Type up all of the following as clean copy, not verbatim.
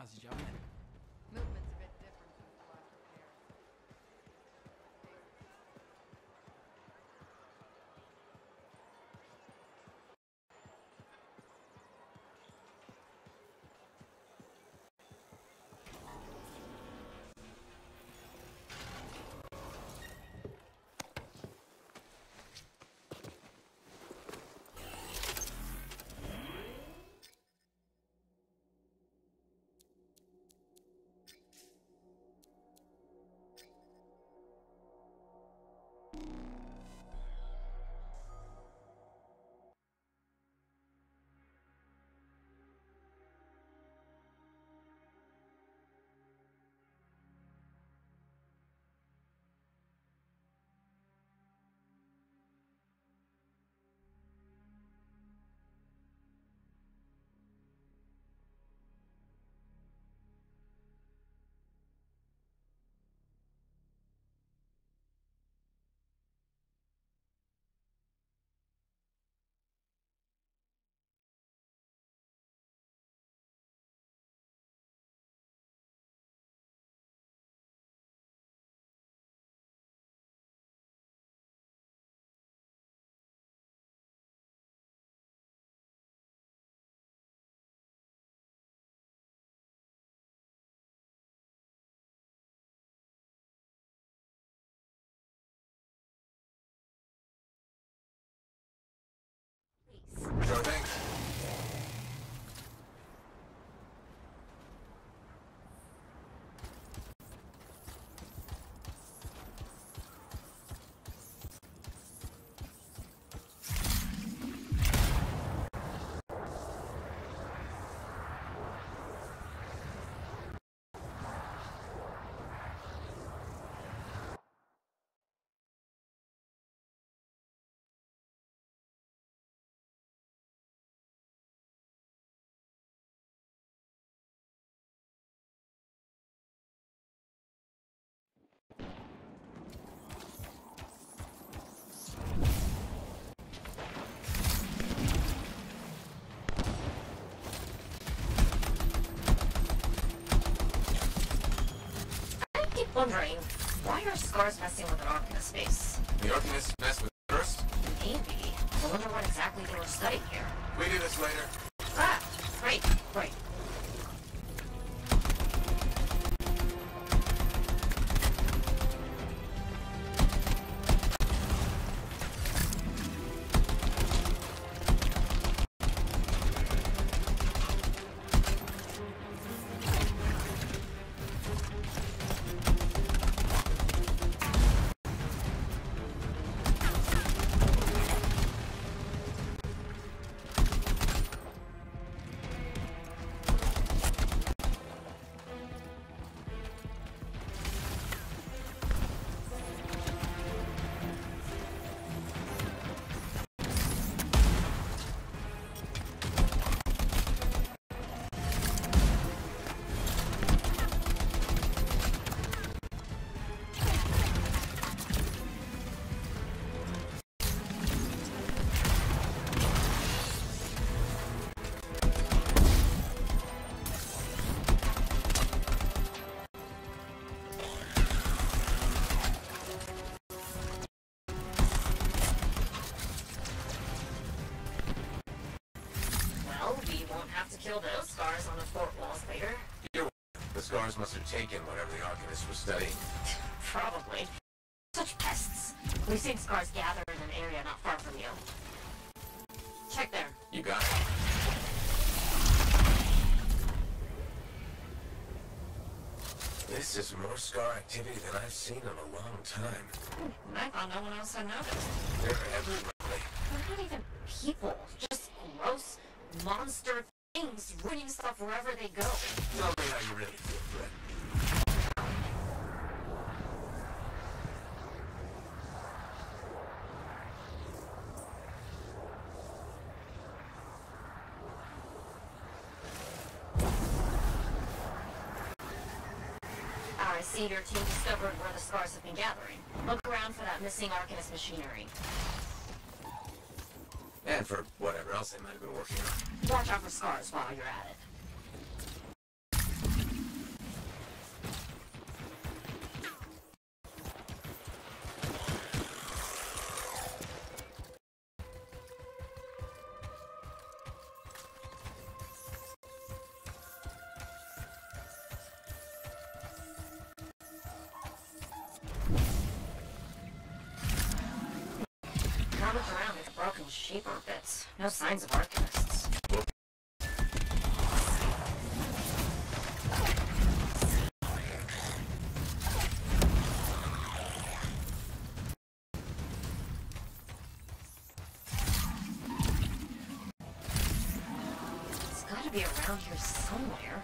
quasi già bene. Movement's a bit different since the last repair. Sure thing. Wondering, why are scars messing with an arc in the space? The Arcanist messed with it first? Maybe. I wonder what exactly they were studying here. We do this later. Ah, great. Well, we won't have to kill those scars on the fort walls later. The scars must have taken whatever the Arcanist was studying. Probably. Such pests. We've seen scars gather in an area not far from you. Check there. You got it. This is more scar activity than I've seen in a long time. And I thought no one else had noticed. They're everywhere. They're not even people. Just gross monster things ruining stuff wherever they go. Tell me how you really feel, Fred. I see your team discovered where the scars have been gathering. Look around for that missing Arcanist machinery. And for whatever else they might have been working on. Watch out for scars while you're at it. shape orbits. No signs of archivists. It's gotta be around here somewhere.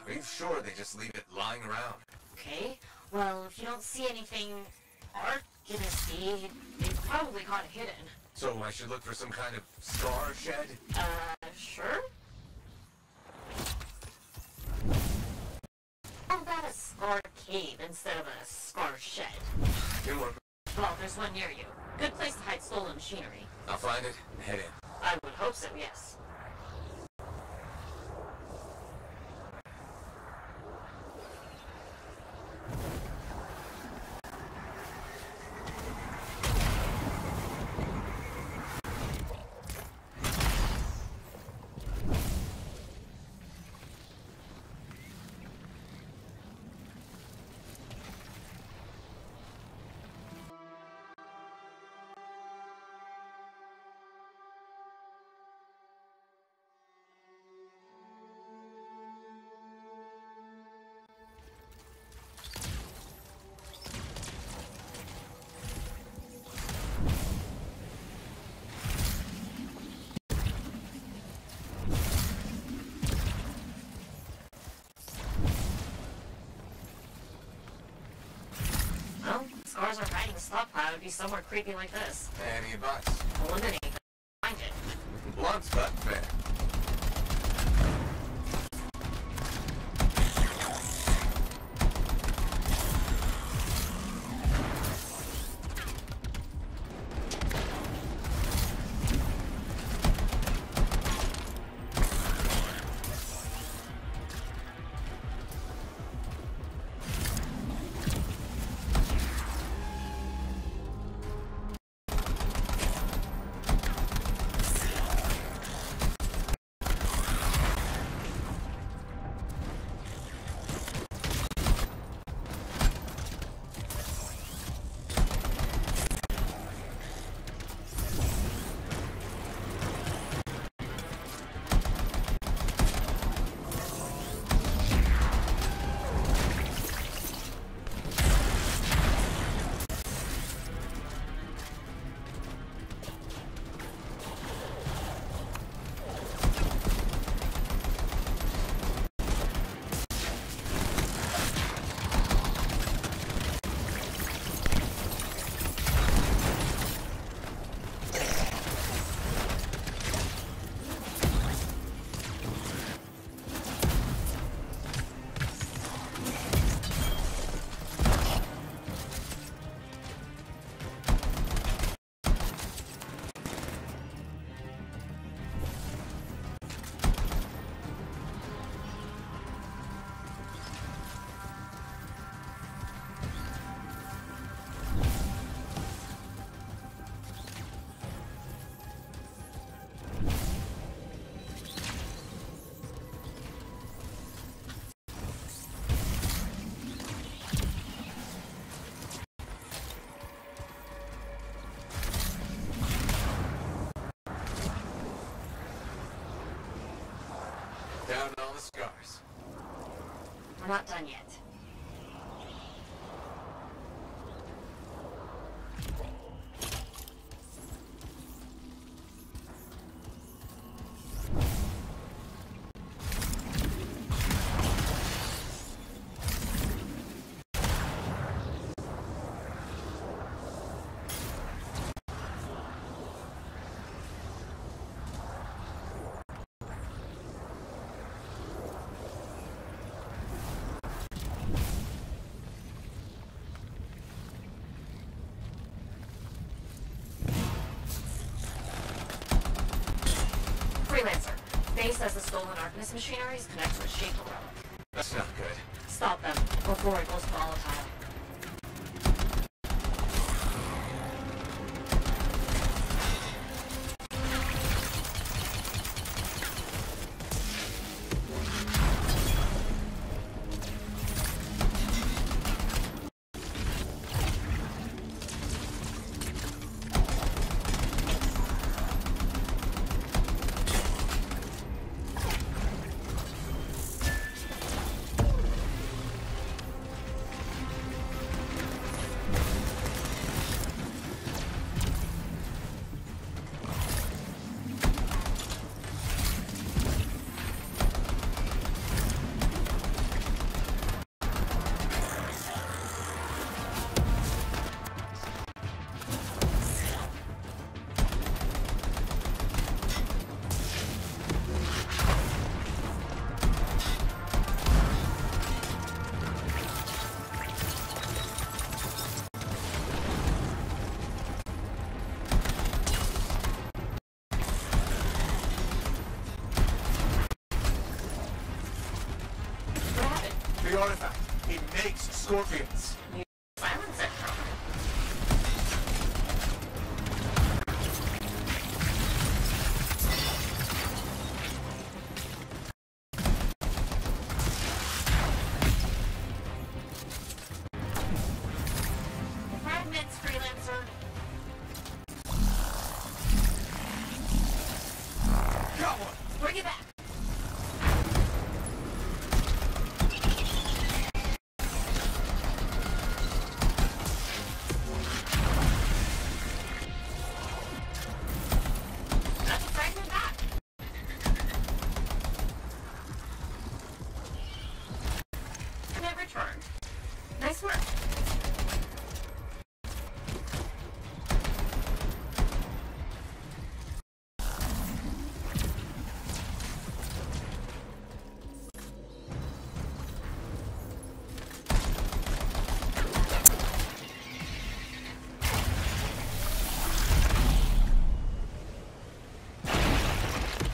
Are you sure they just leave it lying around? Okay, well, if you don't see anything archivist-y, they probably caught it hidden. So I should look for some kind of scar shed? Sure? How about a scar cave instead of a scar shed? Can work. Well, there's one near you. Good place to hide stolen machinery. I'll find it and head in. I would hope so, yes. Well, scars are hiding a stockpile would be somewhere creepy like this. Any advice? Eliminate them. Find it. Blunt but fair. Down all the scars. We're not done yet. says the stolen Arcanist machinery is connected to a Shaper relic. That's not good. Stop them before it goes volatile. The artifact. It makes scorpions. Silence it. Fragments, freelancer. Got one. Bring it back. That's a fragment back. Fragment returned. Nice work.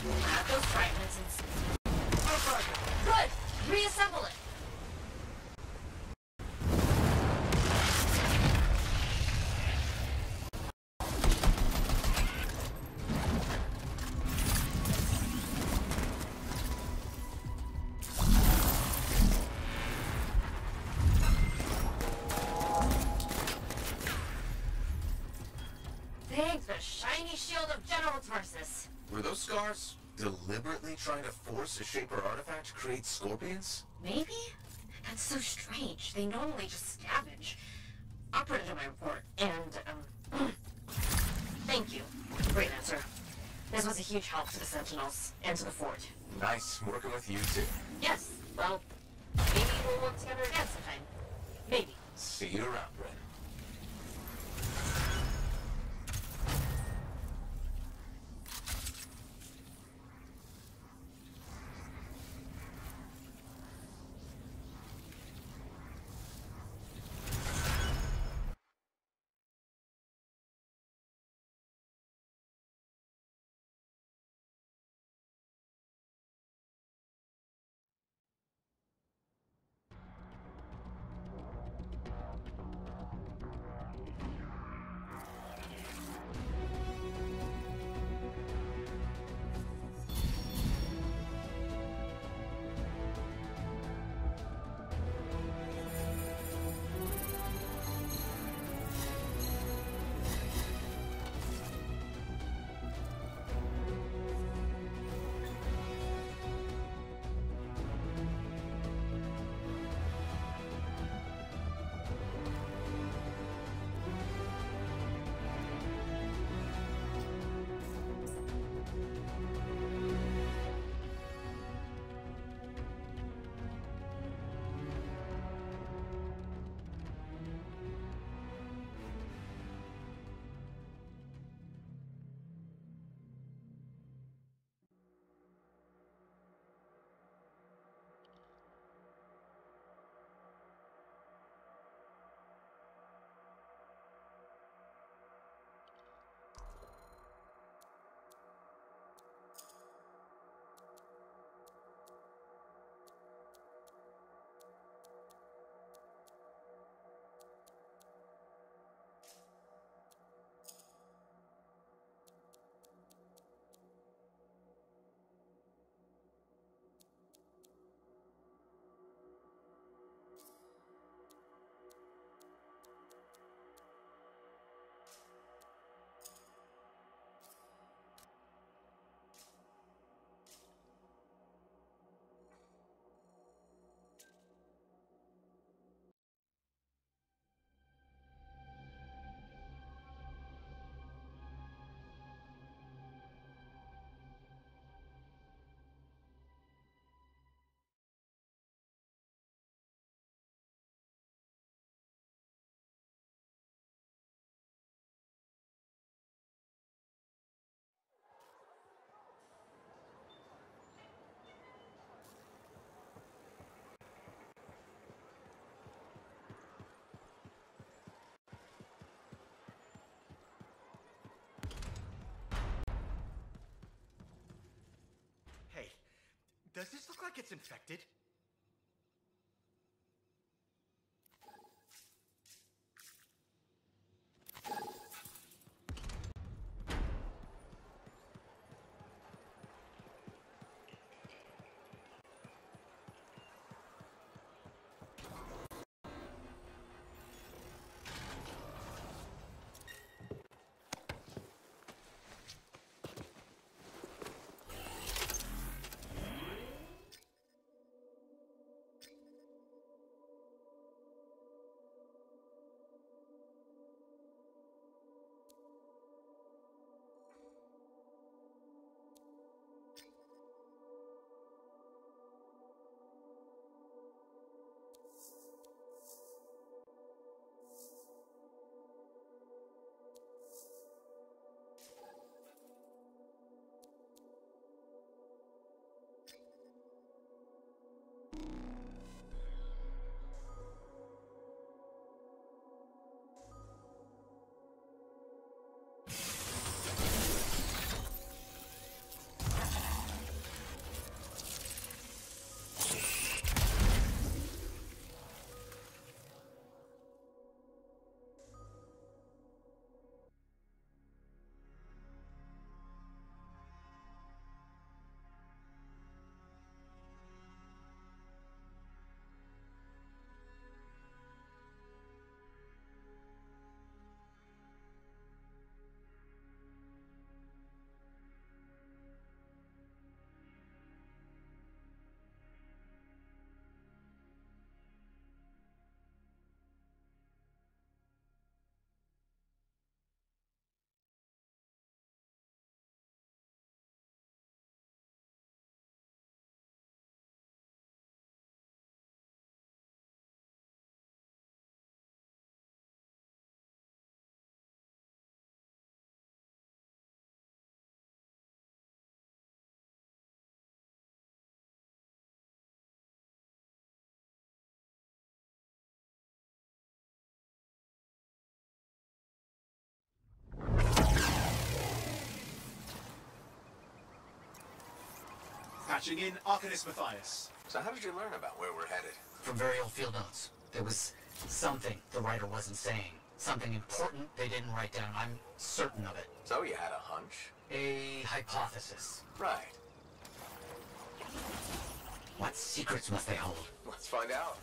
Grab those fragments and... Good! Reassemble it! Thanks, the shiny shield of General Tarsus. Were those scars deliberately trying to force a Shaper artifact to create scorpions? Maybe? That's so strange. They normally just scavenge. I'll put it in my report. And, thank you. Great answer. This was a huge help to the Sentinels and to the fort. Nice working with you too. Yes, well, maybe we'll work together again sometime. Maybe. See you around, Brent. Does this look like it's infected? Patching in Arcanist Matthias. So how did you learn about where we're headed? From very old field notes. There was something the writer wasn't saying. Something important they didn't write down. I'm certain of it. So you had a hunch? A hypothesis. Right. What secrets must they hold? Let's find out.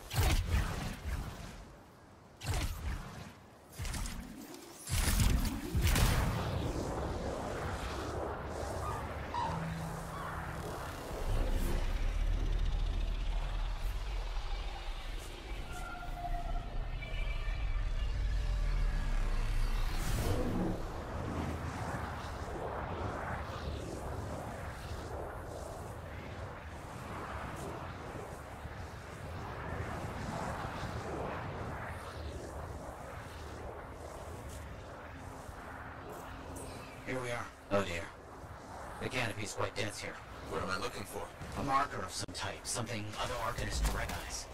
Here we are. Oh dear. The canopy's quite dense here. What am I looking for? A marker of some type. Something other Arcanists recognize.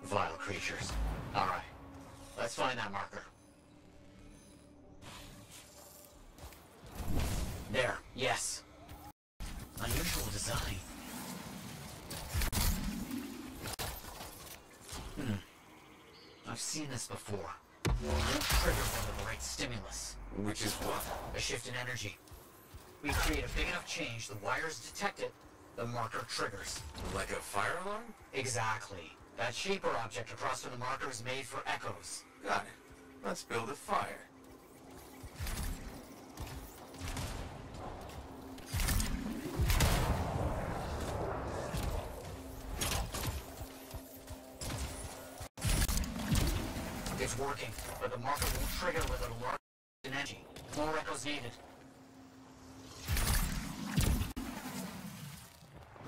Vile creatures. Alright. Let's find that marker. There. Yes. Unusual design. I've seen this before. Trigger one of the right stimulus. Which is what? A shift in energy. We create a big enough change, the wires detect it, the marker triggers. Like a fire alarm? Exactly. That shape or object across from the marker is made for echoes. Got it. Let's build a fire. It's working, but the marker won't trigger with an alarm energy. More echoes needed.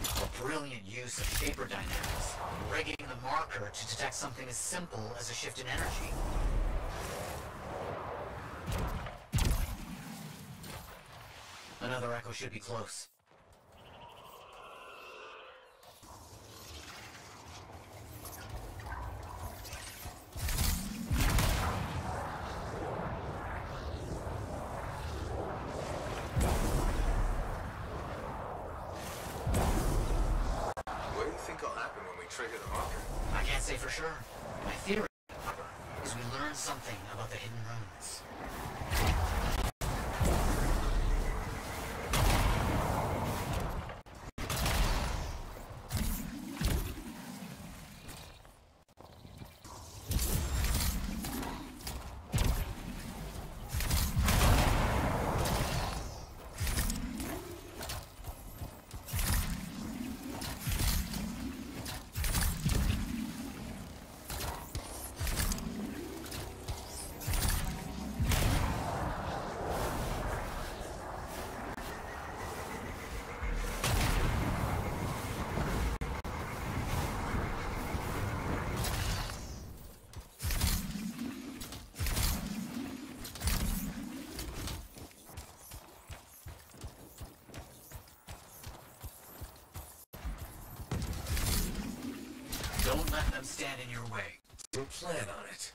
A brilliant use of shaper dynamics, rigging the marker to detect something as simple as a shift in energy. Another echo should be close. What do you think will happen when we trigger the marker? I can't say for sure. My theory, however, is we learn something about the hidden runes. Don't let them stand in your way. We'll plan on it.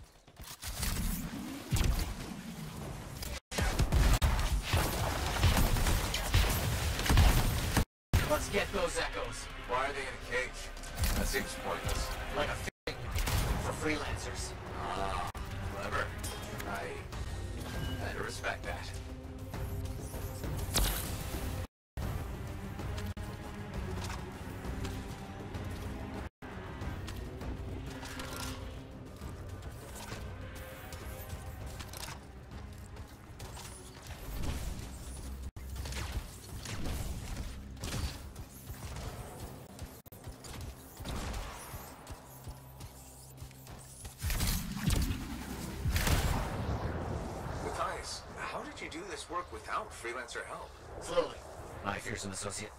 Let's get those echoes. Why are they in a cage? That seems pointless. Like a thing for freelancers. Ah, clever. I respect that. How did you do this work without freelancer help? Slowly, my fearsome associate.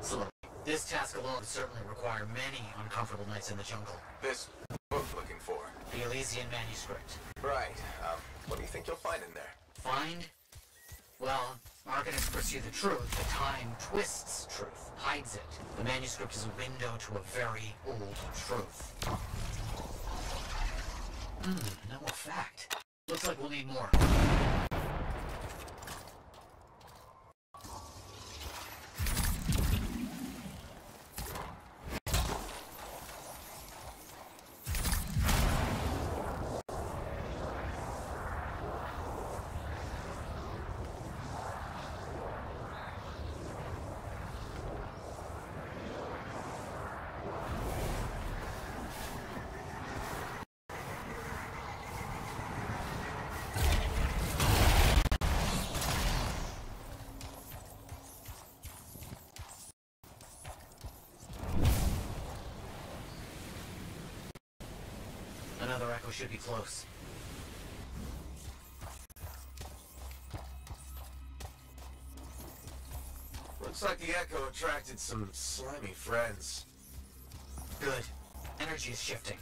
Slowly. This task alone would certainly require many uncomfortable nights in the jungle. This book looking for? The Elysian manuscript. Right. What do you think you'll find in there? Find? Well, architects pursue the truth, but time twists truth, hides it. The manuscript is a window to a very old truth. No effect. Looks like we'll need more. Another echo should be close. Looks like the echo attracted some slimy friends. Good. Energy is shifting.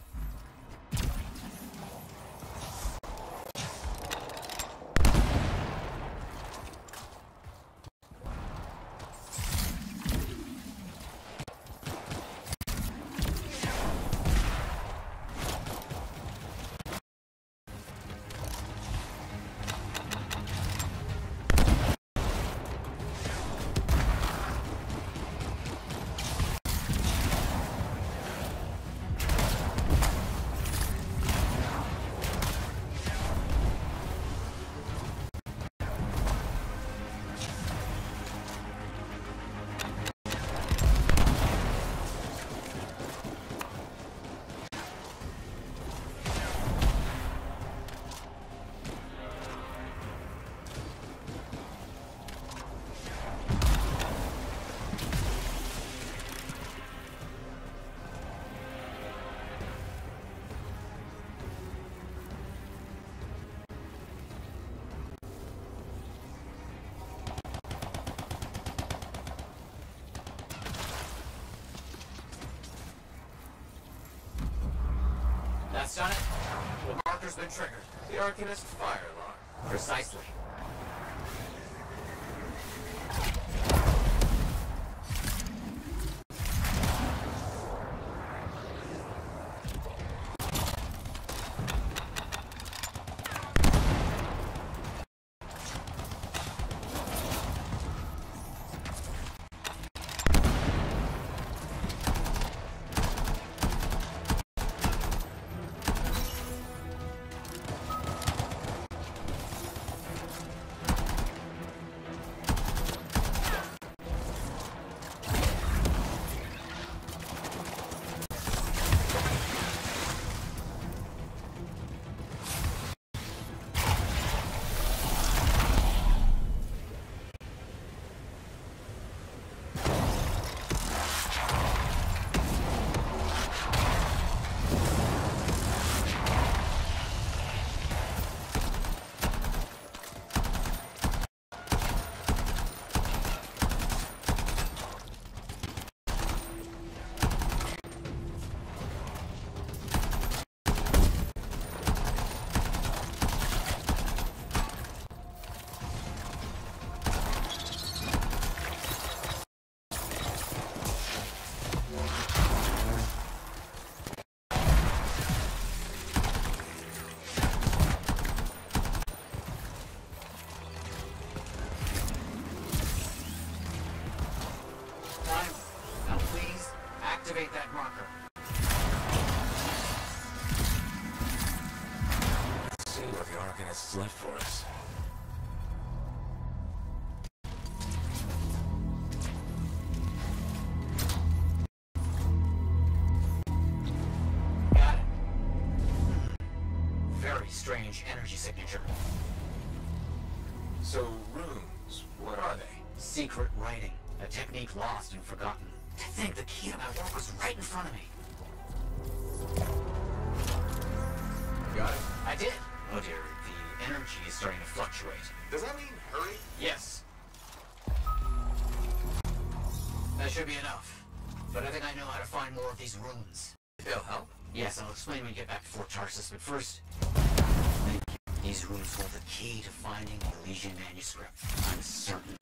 That's done it. The marker's been triggered. The Arcanist fire alarm. Precisely. Now please, activate that marker. Let's see what the Arcanist's left for us. Got it. Very strange energy signature. So, runes, what are they? Secret writing. A technique lost and forgotten. To think the key to my work was right in front of me. Got it. I did. Oh dear, the energy is starting to fluctuate. Does that mean hurry? Yes. That should be enough. But I think I know how to find more of these runes. They'll help. Yes, I'll explain when we get back to Fort Tarsus, but first... These runes hold the key to finding the Elysian manuscript. I'm certain.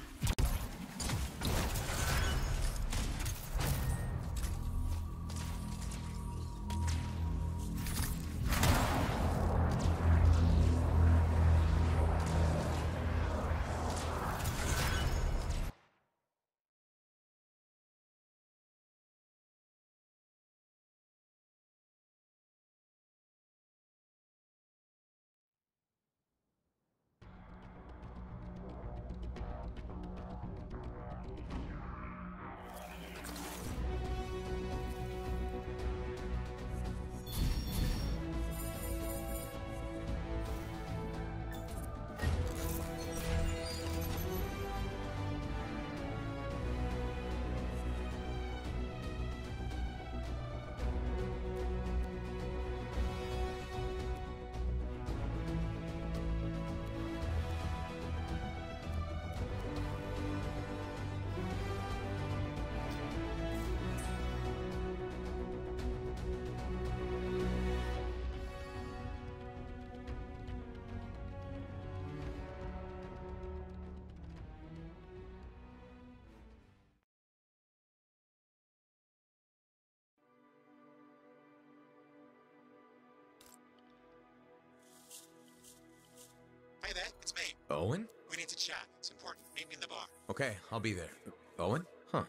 Hey there, it's me. Owen? We need to chat. It's important. Meet me in the bar. Okay, I'll be there. Owen? Huh.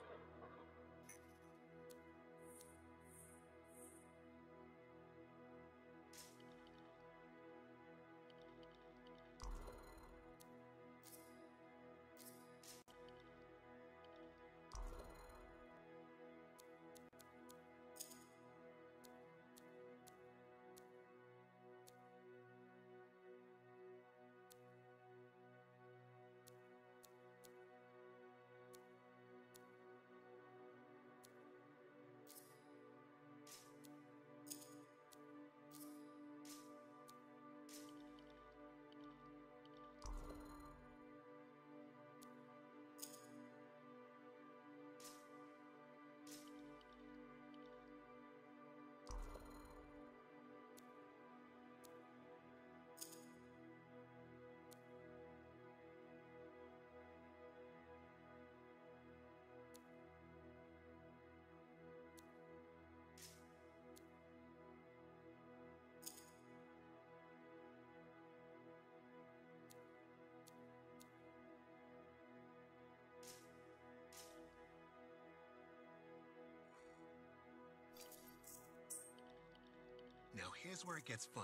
Here's where it gets fun.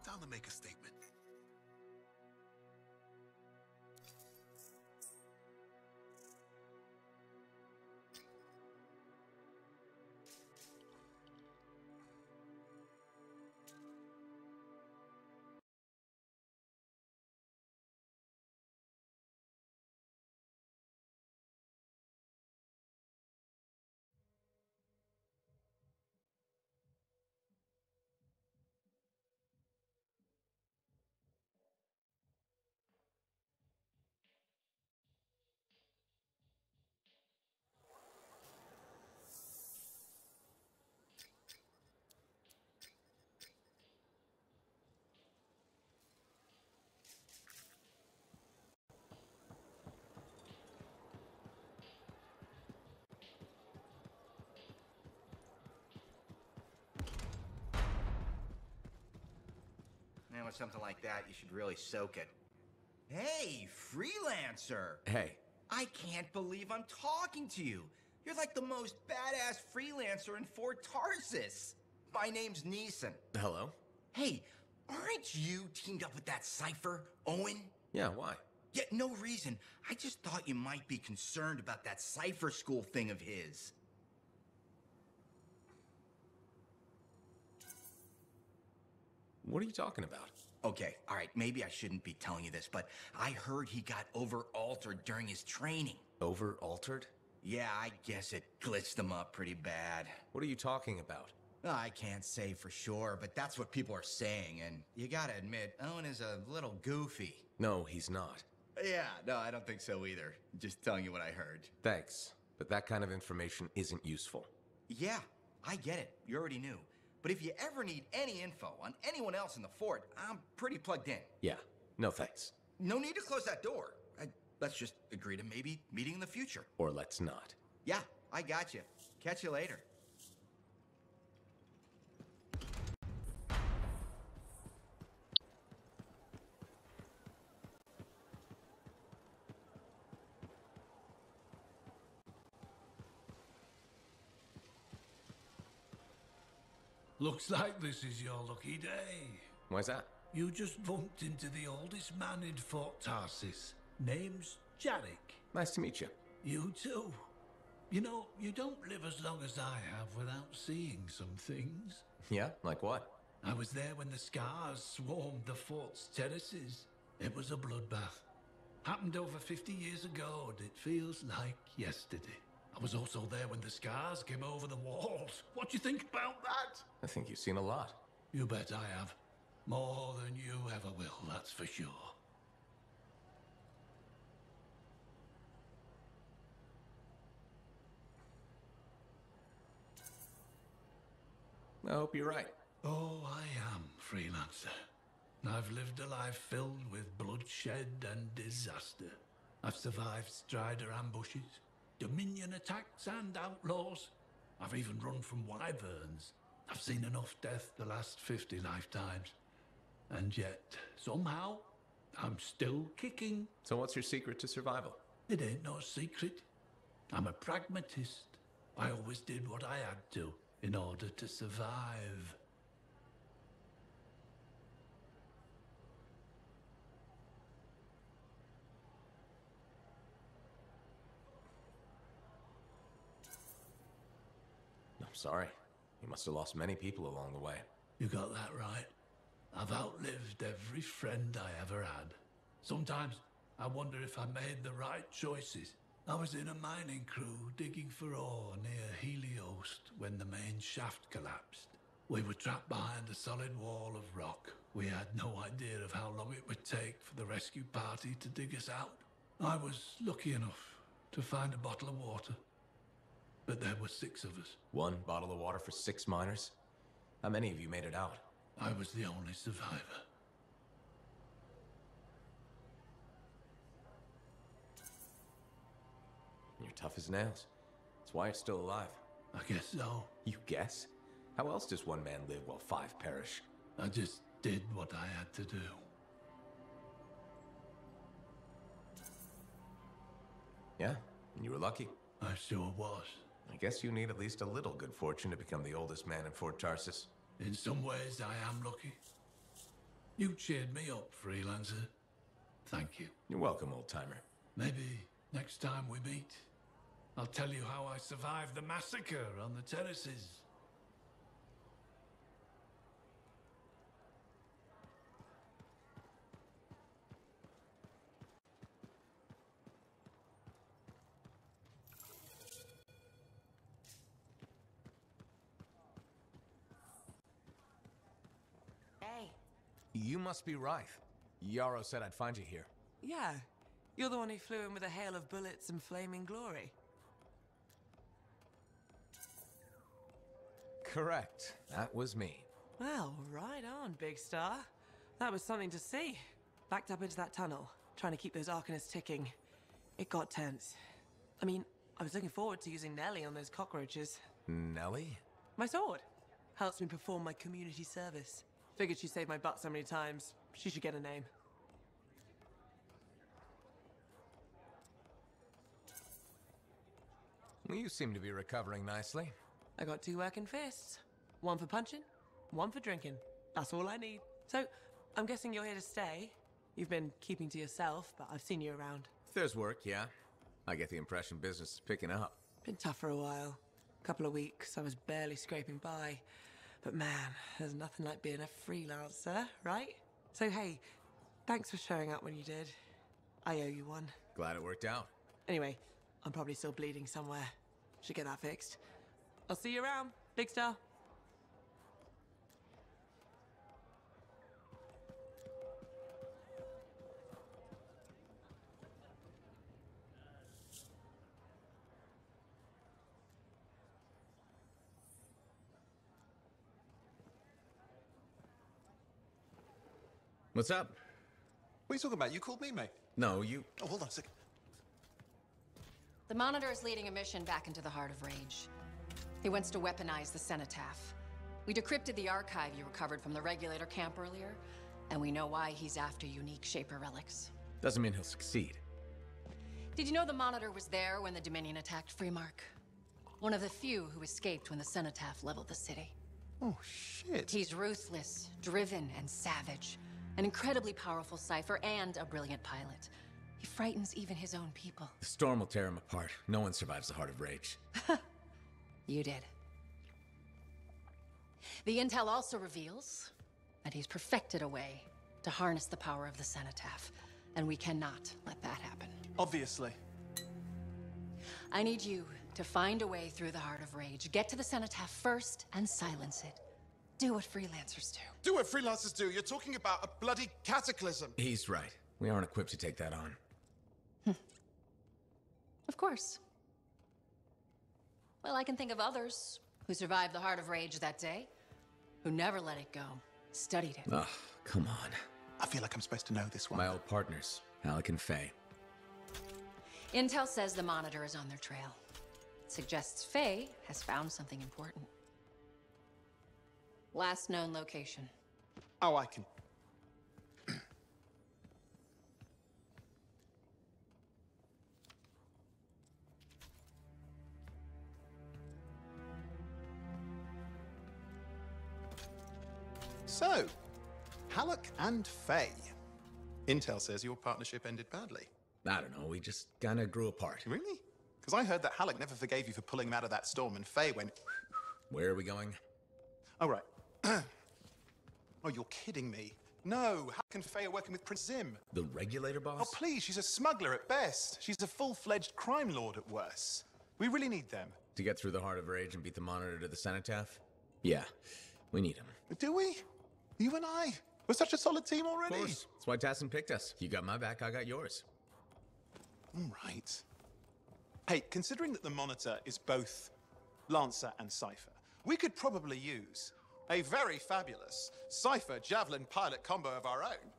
Time to make a statement. Now with something like that, you should really soak it. Hey, freelancer! Hey. I can't believe I'm talking to you. You're like the most badass freelancer in Fort Tarsis. My name's Neeson. Hello? Hey, aren't you teamed up with that cipher, Owen? Yeah, why? Yeah, no reason. I just thought you might be concerned about that cipher school thing of his. What are you talking about? Okay, all right, maybe I shouldn't be telling you this, but I heard he got over-altered during his training. Over-altered? Yeah, I guess it glitched him up pretty bad. What are you talking about? I can't say for sure, but that's what people are saying, and you gotta admit, Owen is a little goofy. No, he's not. Yeah, no, I don't think so either. Just telling you what I heard. Thanks, but that kind of information isn't useful. Yeah, I get it. You already knew. But if you ever need any info on anyone else in the fort, I'm pretty plugged in. Yeah, no thanks. No need to close that door. Let's just agree to maybe meeting in the future. Or let's not. Yeah, I got you. Catch you later. Looks like this is your lucky day. Why's that? You just bumped into the oldest man in Fort Tarsis. Name's Jarek. Nice to meet you. You too. You know, you don't live as long as I have without seeing some things. Yeah? Like what? I was there when the scars swarmed the fort's terraces. It was a bloodbath. Happened over 50 years ago, and it feels like yesterday. I was also there when the scars came over the walls. What do you think about that? I think you've seen a lot. You bet I have. More than you ever will, that's for sure. I hope you're right. Oh, I am, freelancer. I've lived a life filled with bloodshed and disaster. I've survived Strider ambushes, Dominion attacks and outlaws. I've even run from wyverns. I've seen enough death the last 50 lifetimes. And yet, somehow, I'm still kicking. So what's your secret to survival? It ain't no secret. I'm a pragmatist. I always did what I had to in order to survive. I'm sorry. You must have lost many people along the way. You got that right. I've outlived every friend I ever had. Sometimes I wonder if I made the right choices. I was in a mining crew digging for ore near Heliost when the main shaft collapsed. We were trapped behind a solid wall of rock. We had no idea of how long it would take for the rescue party to dig us out. I was lucky enough to find a bottle of water. But there were 6 of us. 1 bottle of water for 6 miners? How many of you made it out? I was the only survivor. You're tough as nails. That's why you're still alive. I guess so. You guess? How else does one man live while 5 perish? I just did what I had to do. Yeah, and you were lucky. I sure was. I guess you need at least a little good fortune to become the oldest man in Fort Tarsis. In some ways, I am lucky. You cheered me up, freelancer. Thank you. You're welcome, old-timer. Maybe next time we meet, I'll tell you how I survived the massacre on the terraces. Hey. You must be Rife. Yarrow said I'd find you here. Yeah. You're the one who flew in with a hail of bullets and flaming glory. Correct. That was me. Well, right on, big star. That was something to see. Backed up into that tunnel, trying to keep those Arcanists ticking. It got tense. I mean, I was looking forward to using Nellie on those cockroaches. Nellie? My sword. Helps me perform my community service. Figured she saved my butt so many times. She should get a name. Well, you seem to be recovering nicely. I got 2 working fists. One for punching, one for drinking. That's all I need. So, I'm guessing you're here to stay. You've been keeping to yourself, but I've seen you around. If there's work, yeah. I get the impression business is picking up. Been tough for a while. Couple of weeks, I was barely scraping by. But man, there's nothing like being a freelancer, right? So hey, thanks for showing up when you did. I owe you one. Glad it worked out. Anyway, I'm probably still bleeding somewhere. Should get that fixed. I'll see you around, big star. What's up? What are you talking about? You called me, mate. No, you... Oh, hold on a second. The Monitor is leading a mission back into the Heart of Rage. He wants to weaponize the Cenotaph. We decrypted the archive you recovered from the Regulator camp earlier, and we know why he's after unique Shaper relics. Doesn't mean he'll succeed. Did you know the Monitor was there when the Dominion attacked Freemark? One of the few who escaped when the Cenotaph leveled the city. Oh, shit. He's ruthless, driven, and savage. An incredibly powerful cipher and a brilliant pilot. He frightens even his own people. The storm will tear him apart. No one survives the Heart of Rage. You did. The intel also reveals that he's perfected a way to harness the power of the Cenotaph, and we cannot let that happen. Obviously. I need you to find a way through the Heart of Rage, get to the Cenotaph first, and silence it. Do what freelancers do. Do what freelancers do? You're talking about a bloody cataclysm. He's right. We aren't equipped to take that on. Of course. Well, I can think of others who survived the Heart of Rage that day, who never let it go, studied it. Ugh, come on. I feel like I'm supposed to know this one. My old partners, Alec and Faye. Intel says the Monitor is on their trail. It suggests Faye has found something important. Last known location. Oh, I can... So, Halleck and Faye. Intel says your partnership ended badly. I don't know, we just kinda grew apart. Really? Because I heard that Halleck never forgave you for pulling him out of that storm, and Faye went... Where are we going? Oh, right. Oh, you're kidding me. No, Halleck and Faye are working with Prince Zim. The Regulator boss? Oh, please, she's a smuggler at best. She's a full-fledged crime lord at worst. We really need them. To get through the Heart of Rage and beat the Monitor to the Cenotaph? Yeah, we need him. Do we? You and I? We're such a solid team already. Of course. That's why Tassin picked us. You got my back, I got yours. All right. Hey, considering that the Monitor is both Lancer and Cypher, we could probably use a very fabulous Cypher Javelin pilot combo of our own.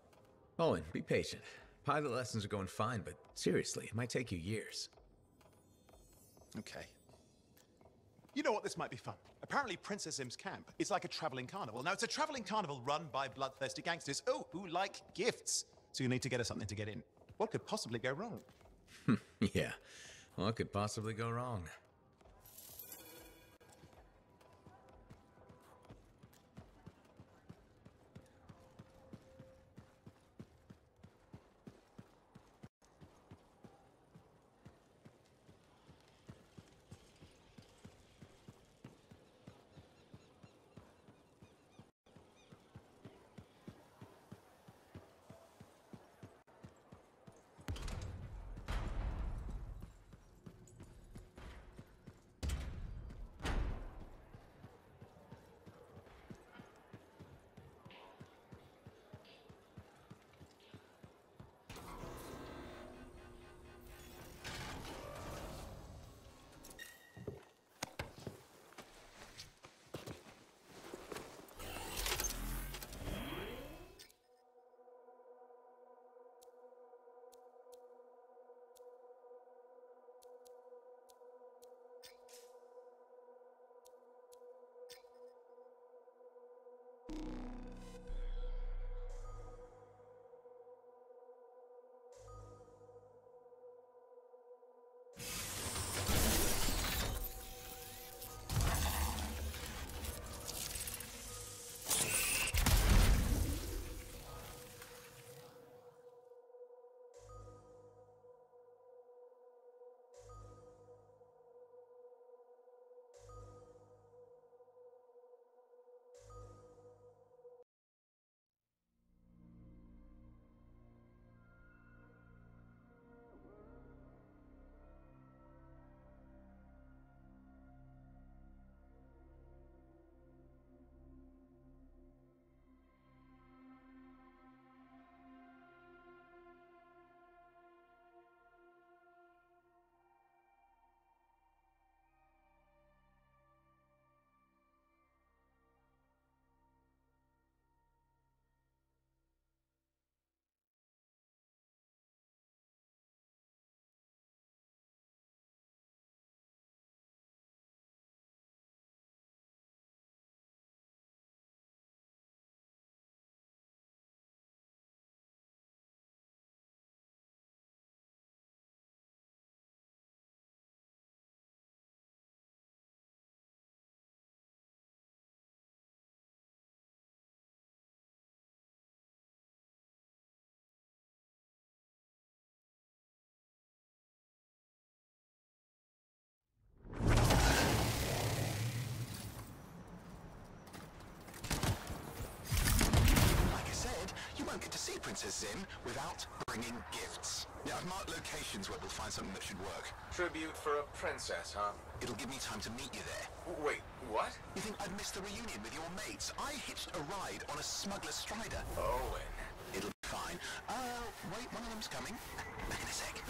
Owen, be patient. Pilot lessons are going fine, but seriously, it might take you years. Okay. You know what? This might be fun. Apparently, Princess Zim's camp is like a traveling carnival. Now, it's a traveling carnival run by bloodthirsty gangsters, who like gifts. So you need to get us something to get in. What could possibly go wrong? Yeah, what could possibly go wrong? You won't get to see Princess Zim without bringing gifts. Yeah, I've marked locations where we'll find something that should work. Tribute for a princess, huh? It'll give me time to meet you there. Wait, what? You think I'd miss the reunion with your mates? I hitched a ride on a smuggler strider. Owen. It'll be fine. Wait, one of them's coming. Back in a sec.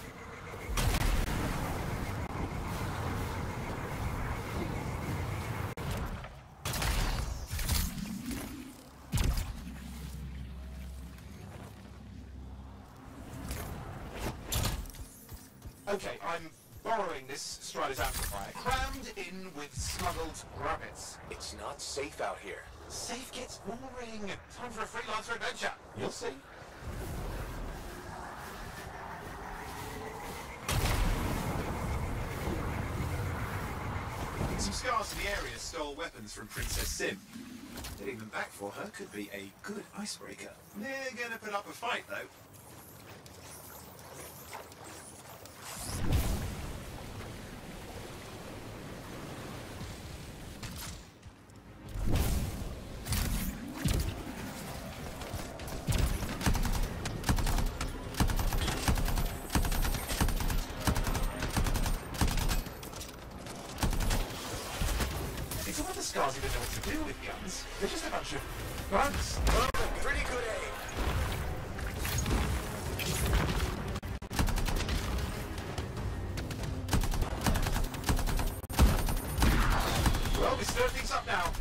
Okay, I'm borrowing this Strider's amplifier, crammed in with smuggled rabbits. It's not safe out here. Safe gets boring. Time for a freelancer adventure. You'll see. Some scars in the area stole weapons from Princess Sim. Getting them back for her could be a good icebreaker. They're gonna put up a fight, though. Scars even know what to do with guns. They're just a bunch of bugs. Oh, pretty good aim. Well, we stir things up now.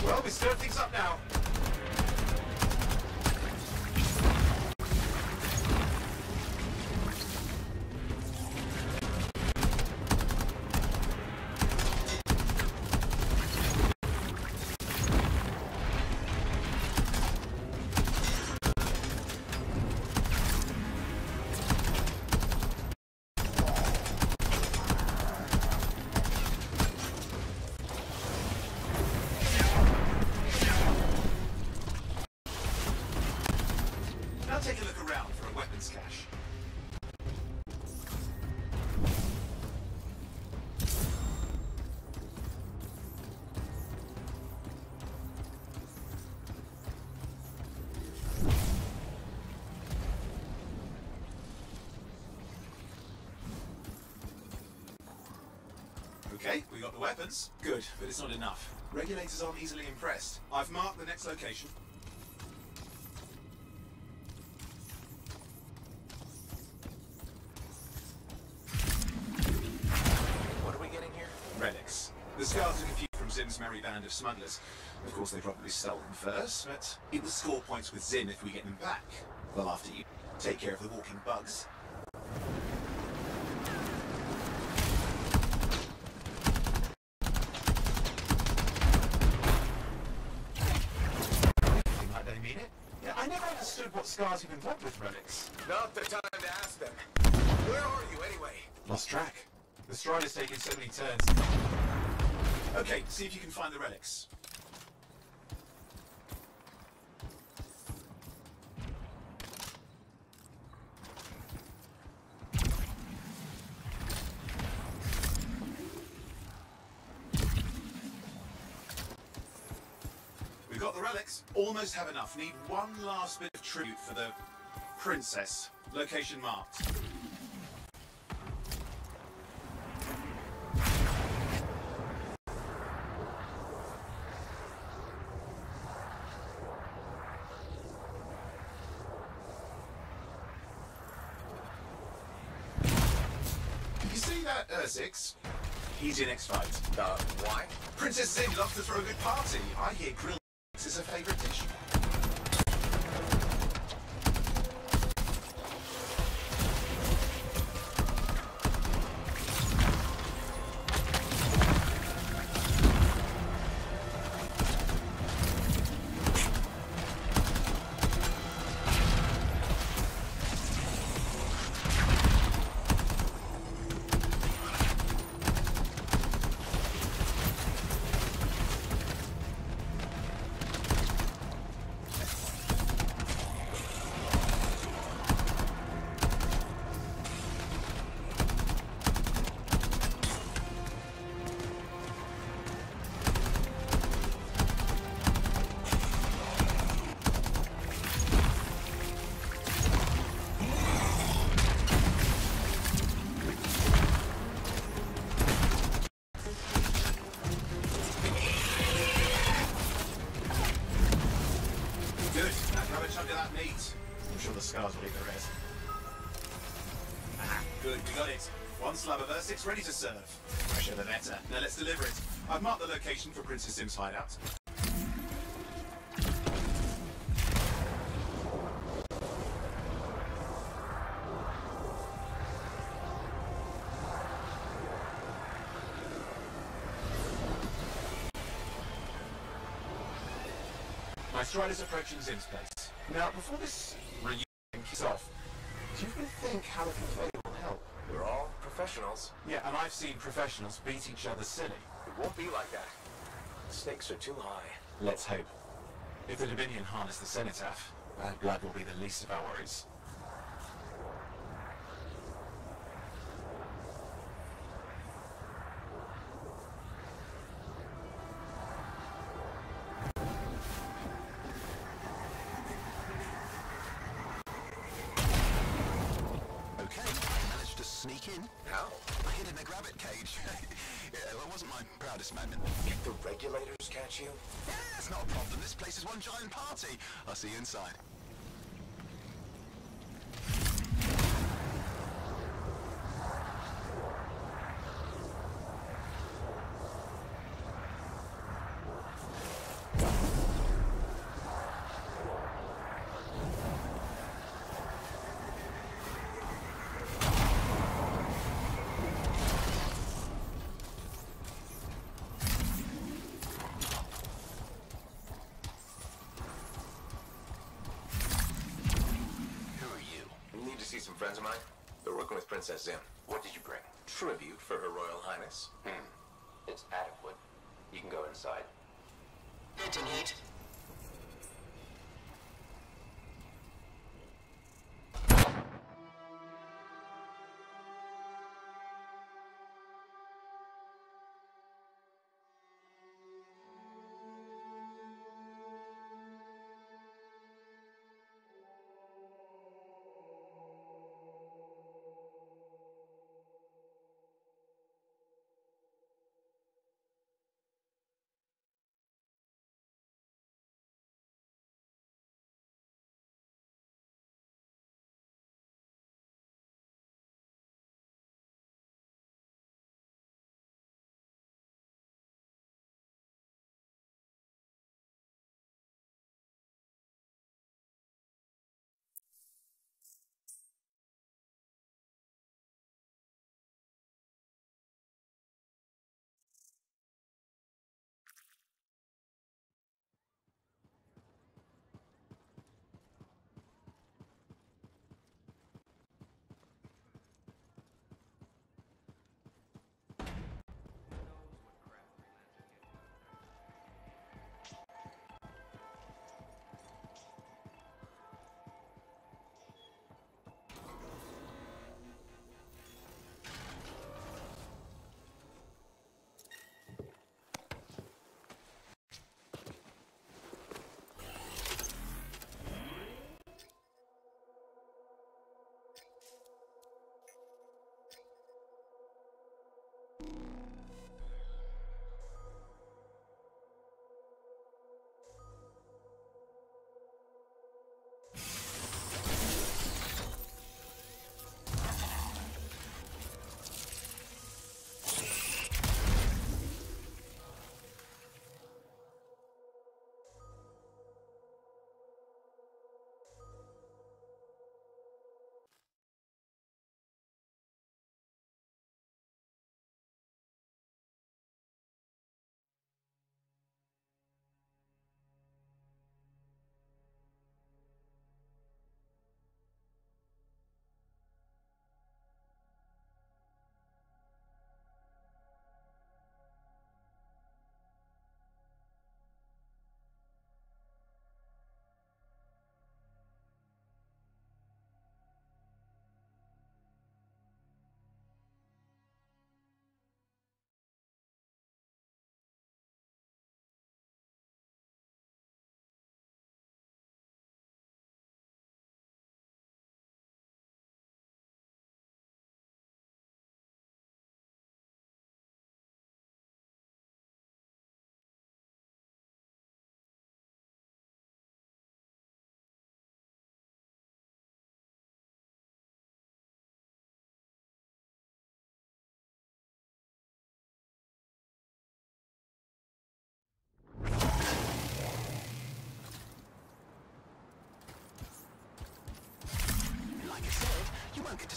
Well, we stir things up now. Take a look around for a weapons cache. Okay, we got the weapons. Good, but it's not enough. Regulators aren't easily impressed. I've marked the next location. Relics. The scars took a few from Zim's merry band of smugglers. Of course, they probably stole them first, but it will score points with Zim if we get them back. Well, after you take care of the walking bugs. understood what Scar's even done with relics. Not the time to ask them. Where are you, anyway? Lost track. The Strider's taken so many turns. Okay, see if you can find the relics. We've got the relics. Almost have enough. Need one last bit of tribute for the princess. Location marked. You see that Ursix? He's your next fight. Why? Princess Zim loves to throw a good party. I hear grilled is her favourite dish. Good. Now grab a chunk of that meat. I'm sure the Scars will eat the rest. Aha, good, we got it. One slab of Ursix ready to serve. Fresher the better. Now let's deliver it. I've marked the location for Princess Sim's hideout. My Strider's approaching Zim's place. Now, before this reunion kicks off, do you really think how it can play will help? We're all professionals. Yeah, and I've seen professionals beat each other silly. It won't be like that. The stakes are too high. Let's hope. If the Dominion harness the Cenotaph, bad blood will be the least of our worries. Okay, I managed to sneak in. How? I hid in a grabbit cage. Yeah, that wasn't my proudest moment. If the regulators catch you? Yeah, it's not a problem. This place is one giant party. I'll see you inside. See some friends of mine? They're working with Princess Zim. What did you bring? Tribute for Her Royal Highness. It's adequate. You can go inside. Venting heat.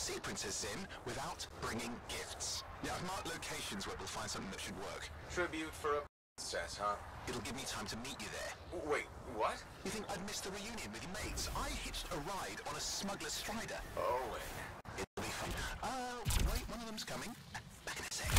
see Princess Zim without bringing gifts. Yeah, I've marked locations where we'll find something that should work. Tribute for a princess, huh? It'll give me time to meet you there. Wait, what? You think I'd miss the reunion with your mates? I hitched a ride on a smuggler's strider. Oh, It'll be fun. Wait, one of them's coming. Back in a sec.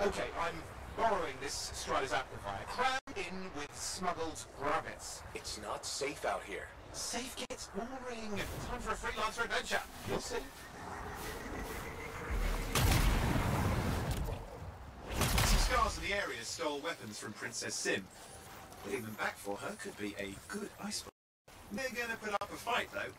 Okay, I'm borrowing this Strider's amplifier. Cram in with smuggled rabbits. It's not safe out here. Safe gets boring. Time for a freelancer adventure. You'll see. Some scars in the area stole weapons from Princess Sim. Putting them back for her could be a good icebreaker. They're gonna put up a fight, though.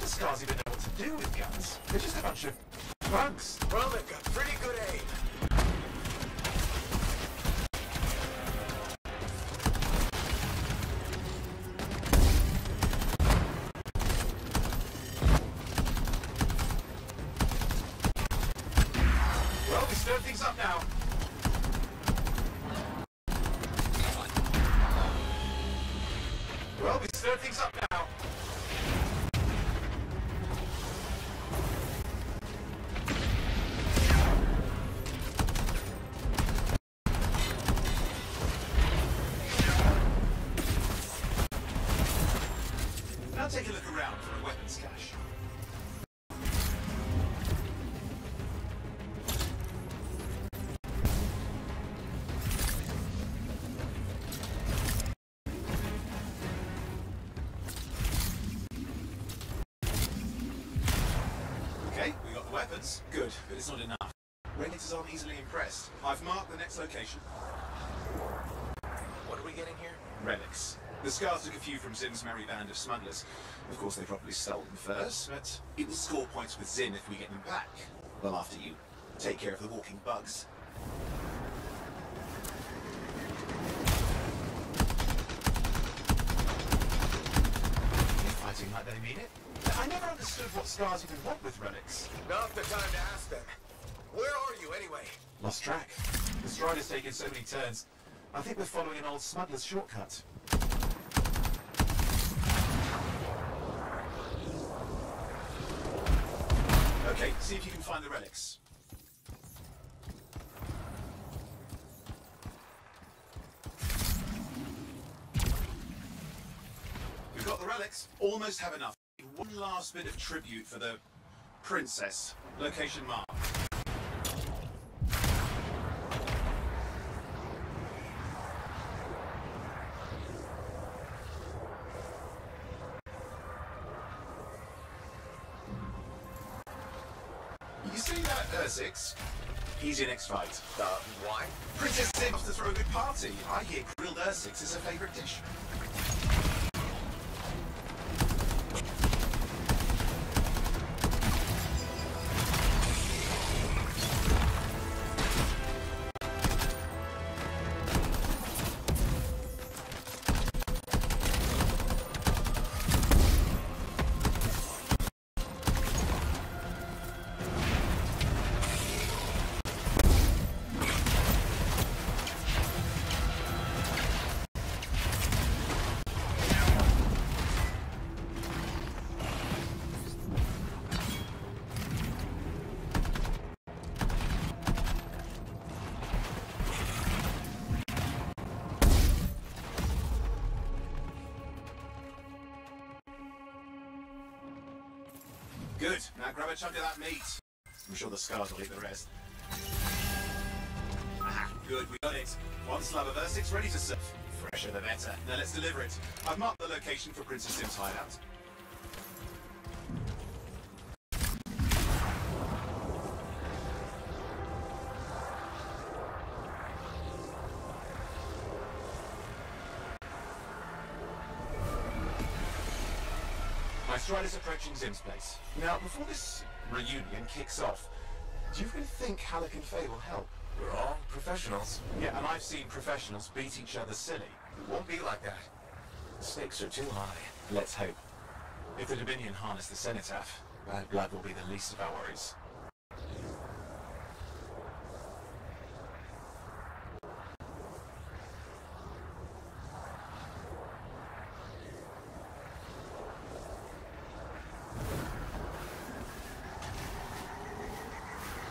Scars even know what to do with guns. They're just a bunch of bugs. Well, they've got pretty good aim. Well, we stirred things up now. Well, we stirred things up now. Now take a look around for a weapons cache. Okay, we got the weapons. Good, but it's not enough. Regulators aren't easily impressed. I've marked the next location. What are we getting here? Relics. The Scars took a few from Zim's merry band of smugglers. Of course, they probably stole them first, but it will score points with Zim if we get them back. Well, after you take care of the walking bugs. They're fighting like they mean it. I never understood what Scars even want with relics. Now's the time to ask them. Where are you, anyway? Lost track. The Strider's taken so many turns. I think we're following an old smuggler's shortcut. Okay, see if you can find the relics. We've got the relics. Almost have enough. One last bit of tribute for the princess. Location mark. You see that, Ursix? He's your next fight. Why? Princess Sim wants to throw a good party. I hear grilled Ursix is her favourite dish. Good. Now grab a chunk of that meat. I'm sure the Scars will eat the rest. Aha, good. We got it. One slab of Ursix ready to serve. Fresher the better. Now let's deliver it. I've marked the location for Princess Sim's hideout. My Strider's approaching Zim's place. Now, before this reunion kicks off, do you really think Halleck and Faye will help? We're all professionals. Yeah, and I've seen professionals beat each other silly. It won't be like that. The stakes are too high. Let's hope. If the Dominion harness the Cenotaph, bad blood will be the least of our worries.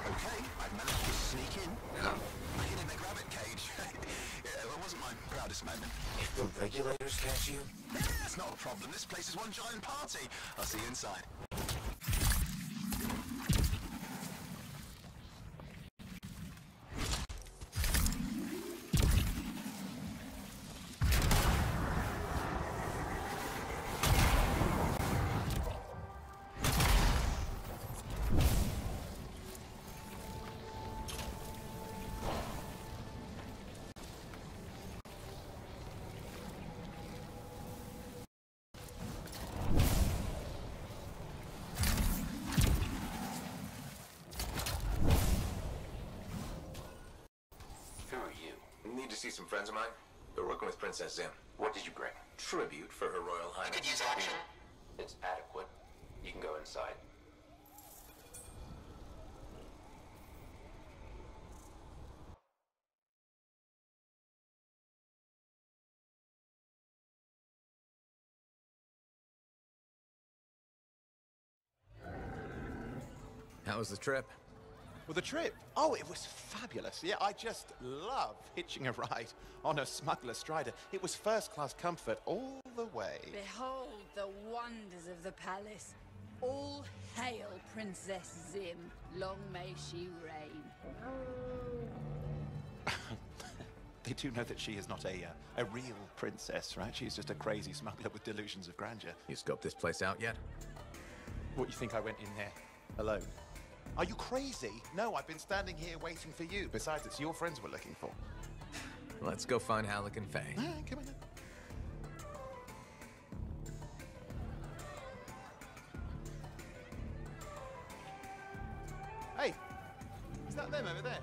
Okay, I've managed to sneak in. Hid in the grabbit cage. Yeah, that wasn't my proudest moment. If the regulators catch you? That's not a problem. This place is one giant party. I'll see you inside. Need to see some friends of mine? They're working with Princess Zim. What did you bring? Tribute for Her Royal Highness. I could use action. It's adequate. You can go inside. How was the trip? Well, the trip? Oh, it was fabulous. Yeah, I just love hitching a ride on a smuggler strider. It was first-class comfort all the way. Behold the wonders of the palace. All hail Princess Zim. Long may she reign. They do know that she is not a real princess, right? She's just a crazy smuggler with delusions of grandeur. You scoped this place out yet? What, you think I went in there alone? Are you crazy? No, I've been standing here waiting for you. Besides, it's your friends we're looking for. Let's go find Halleck and Faye. Come on then. Hey, is that them over there?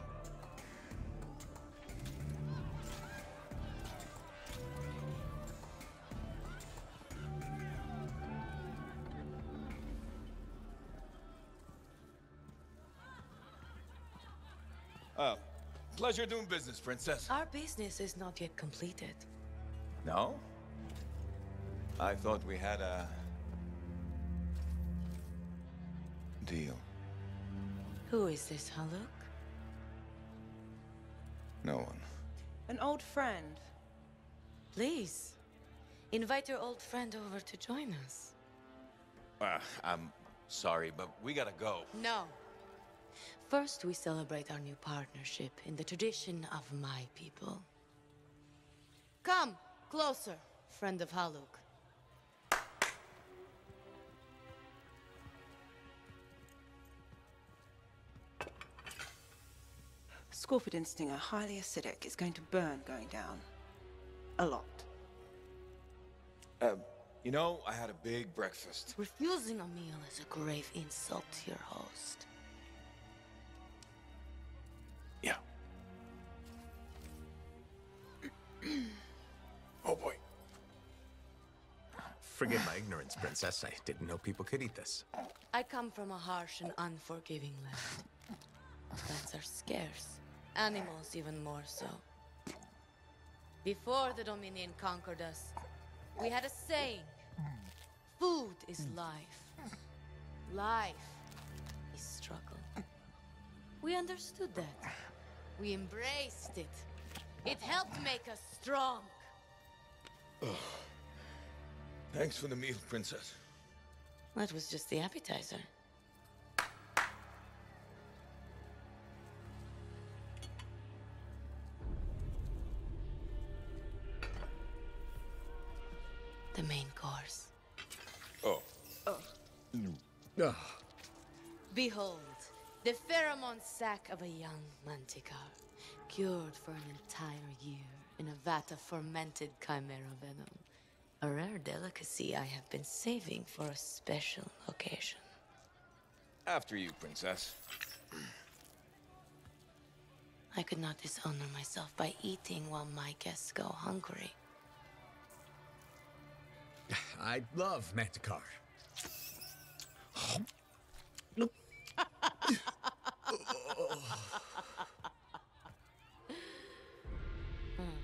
Oh, pleasure doing business, Princess. Our business is not yet completed. No? I thought we had a... deal. Who is this, Haluk? No one. An old friend. Please, invite your old friend over to join us. I'm sorry, but we gotta go. No. First, we celebrate our new partnership in the tradition of my people. Come, closer, friend of Haluk. Scorpidin stinger, highly acidic. It's going to burn going down. A lot. You know, I had a big breakfast. Refusing a meal is a grave insult to your host. Yeah. Oh boy. Forgive my ignorance, Princess. I didn't know people could eat this. I come from a harsh and unforgiving land. Plants are scarce. Animals even more so. Before the Dominion conquered us, we had a saying. Food is life. Life is struggle. We understood that. We embraced it. It helped make us strong. Oh. Thanks for the meal, Princess. That was just the appetizer. The main course. Oh. Oh. Behold, the pheromone sac of a young manticore, cured for an entire year in a vat of fermented chimera venom. A rare delicacy I have been saving for a special occasion. After you, Princess. I could not dishonor myself by eating while my guests go hungry. I love Manticar.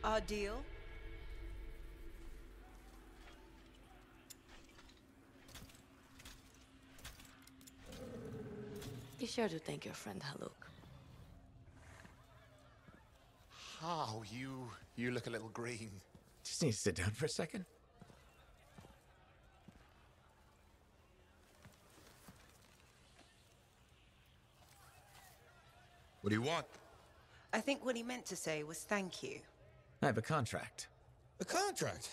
Our deal? Be sure to thank your friend Haluk. Oh, you look a little green. Just need to sit down for a second. What do you want? I think what he meant to say was thank you. I have a contract. A contract?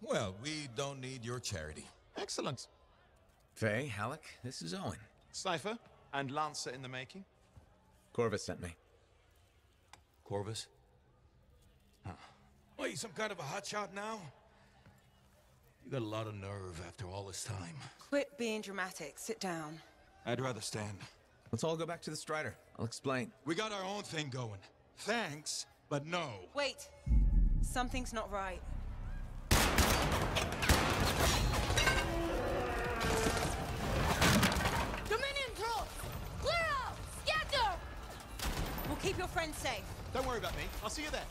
Well, we don't need your charity. Excellent. Faye, Halleck, this is Owen. Cypher and Lancer in the making. Corvus sent me. Corvus? Huh. What, you some kind of a hotshot now? You got a lot of nerve after all this time. Quit being dramatic. Sit down. I'd rather stand. Let's all go back to the Strider. I'll explain. We got our own thing going. Thanks, but no. Wait. Something's not right. Dominion troops! Clear out! Scatter! We'll keep your friends safe. Don't worry about me. I'll see you there.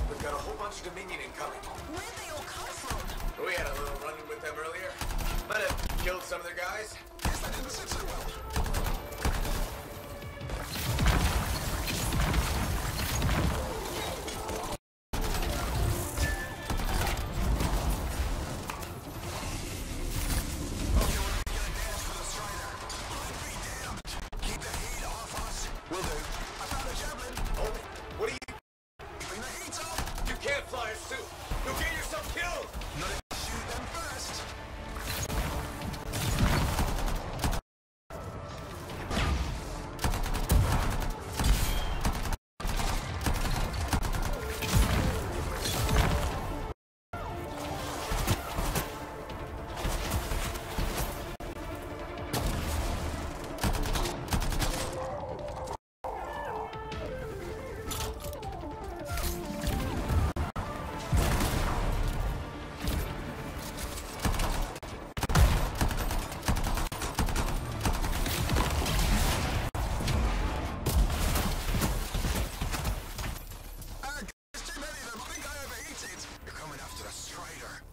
We've got a whole bunch of Dominion incoming. Where'd they all come from? We had a little run-in with them earlier. Might have killed some of their guys. Guess that didn't sit so well.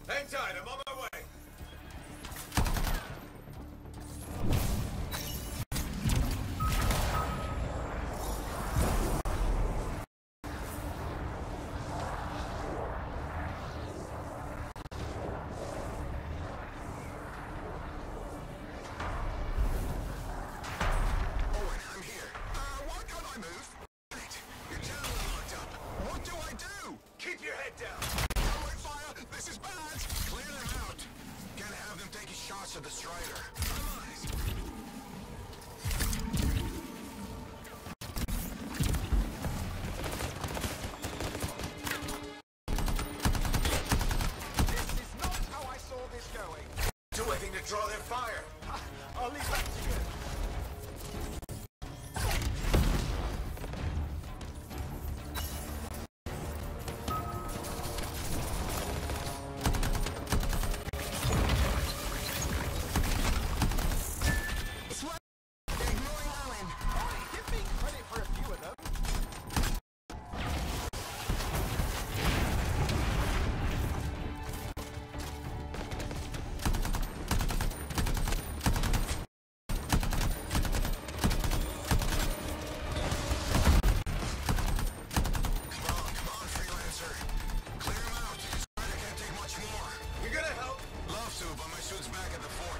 Hang tight, I'm on my way. Owen, I'm here. Why can't I move? Your channel is locked up. What do I do? Keep your head down. Coward fire! This is bad! Clear them out! Can't have them taking shots at the Strider. Come on! This is not how I saw this going. Do anything to draw their fire. I'll leave that to you. back at the fort.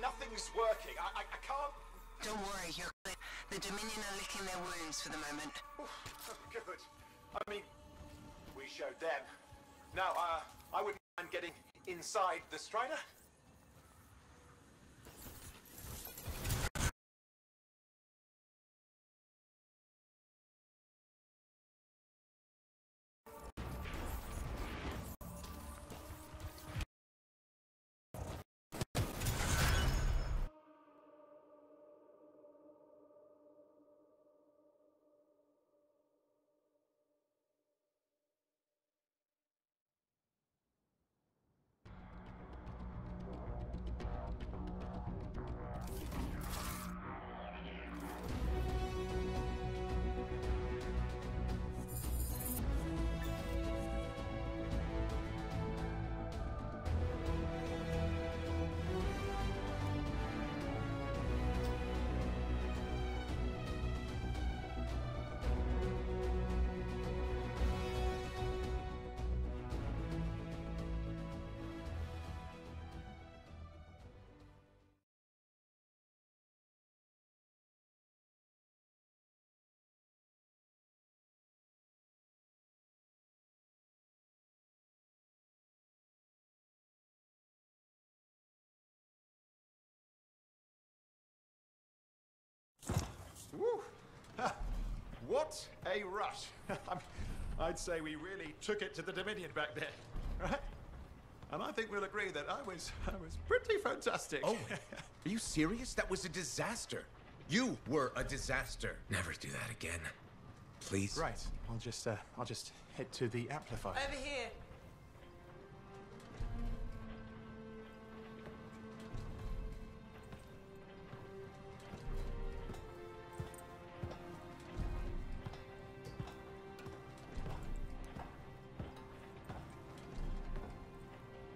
Nothing's working. I can't... Don't worry, you're good. The Dominion are licking their wounds for the moment. Good. I mean, we showed them. Now, I wouldn't mind getting inside the Strider. Woo! What a rush! I'd say we really took it to the Dominion back there, right? And I think we'll agree that I was pretty fantastic. Oh, are you serious? That was a disaster. You were a disaster. Never do that again, please. Right. I'll just head to the amplifier. Over here.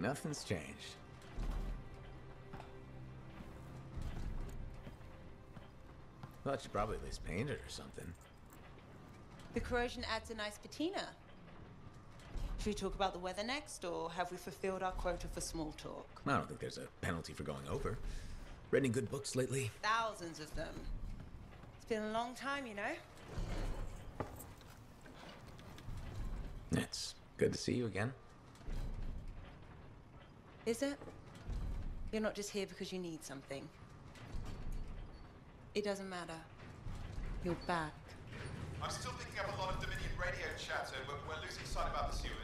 Nothing's changed. Thought you'd probably at least paint it or something. The corrosion adds a nice patina. Should we talk about the weather next, or have we fulfilled our quota for small talk? I don't think there's a penalty for going over. Read any good books lately? Thousands of them. It's been a long time, you know? It's good to see you again. Is it? You're not just here because you need something. It doesn't matter. You're back. I'm still picking up a lot of Dominion radio chatter, but we're losing sight about the sewers.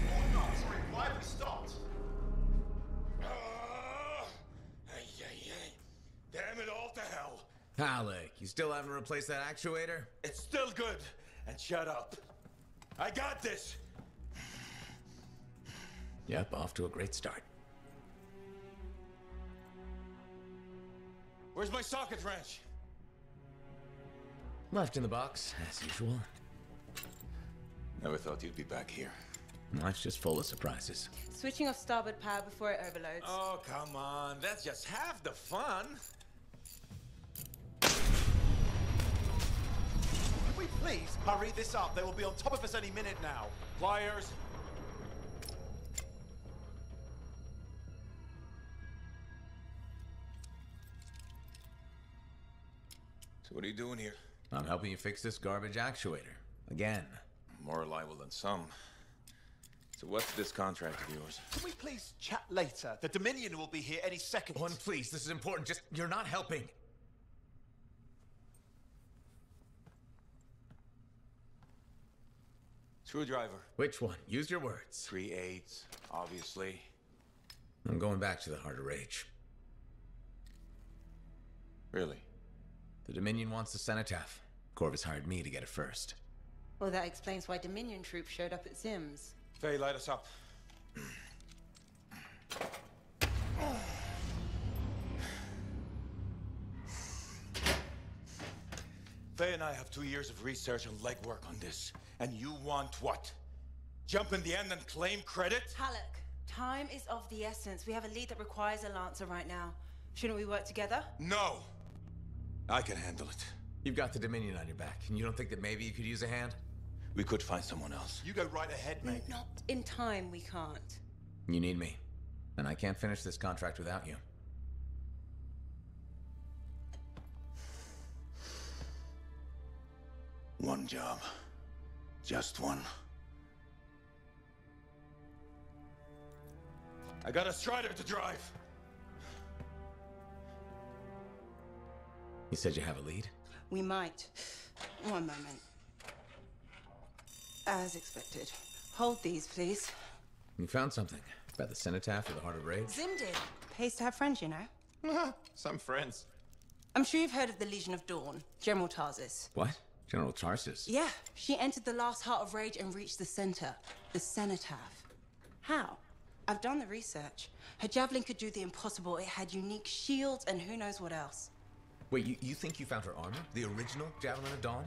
Oh no, sorry, why have we stopped? Damn it all to hell. Alec, you still haven't replaced that actuator? It's still good. And shut up. I got this. Yep, off to a great start. Where's my socket wrench? Left in the box, as usual. Never thought you'd be back here. Life's just full of surprises. Switching off starboard power before it overloads. Oh, come on. That's just half the fun. Can we please hurry this up? They will be on top of us any minute now. Pliers. So what are you doing here? I'm helping you fix this garbage actuator. Again. More reliable than some. So what's this contract of yours? Can we please chat later? The Dominion will be here any second. One, please, this is important. Just, you're not helping. Screwdriver. Which one? Use your words. 3/8, obviously. I'm going back to the Heart of Rage. Really? The Dominion wants the cenotaph. Corvus hired me to get it first. Well, that explains why Dominion troops showed up at Zim's. Faye, light us up. Faye and I have 2 years of research and legwork on this. And you want what? Jump in the end and claim credit? Halleck, time is of the essence. We have a lead that requires a Lancer right now. Shouldn't we work together? No! I can handle it. You've got the Dominion on your back, and you don't think that maybe you could use a hand? We could find someone else. You go right ahead, mate. Not in time, we can't. You need me, and I can't finish this contract without you. One job. Just one. I got a Strider to drive. You said you have a lead? We might. One moment. As expected. Hold these, please. You found something. About the cenotaph or the Heart of Rage? Zim did. Pays to have friends, you know. Some friends. I'm sure you've heard of the Legion of Dawn. General Tarsis. What? General Tarsis? Yeah. She entered the last Heart of Rage and reached the center. The cenotaph. How? I've done the research. Her javelin could do the impossible. It had unique shields and who knows what else. Wait, you think you found her armor? The original Javelin of Dawn?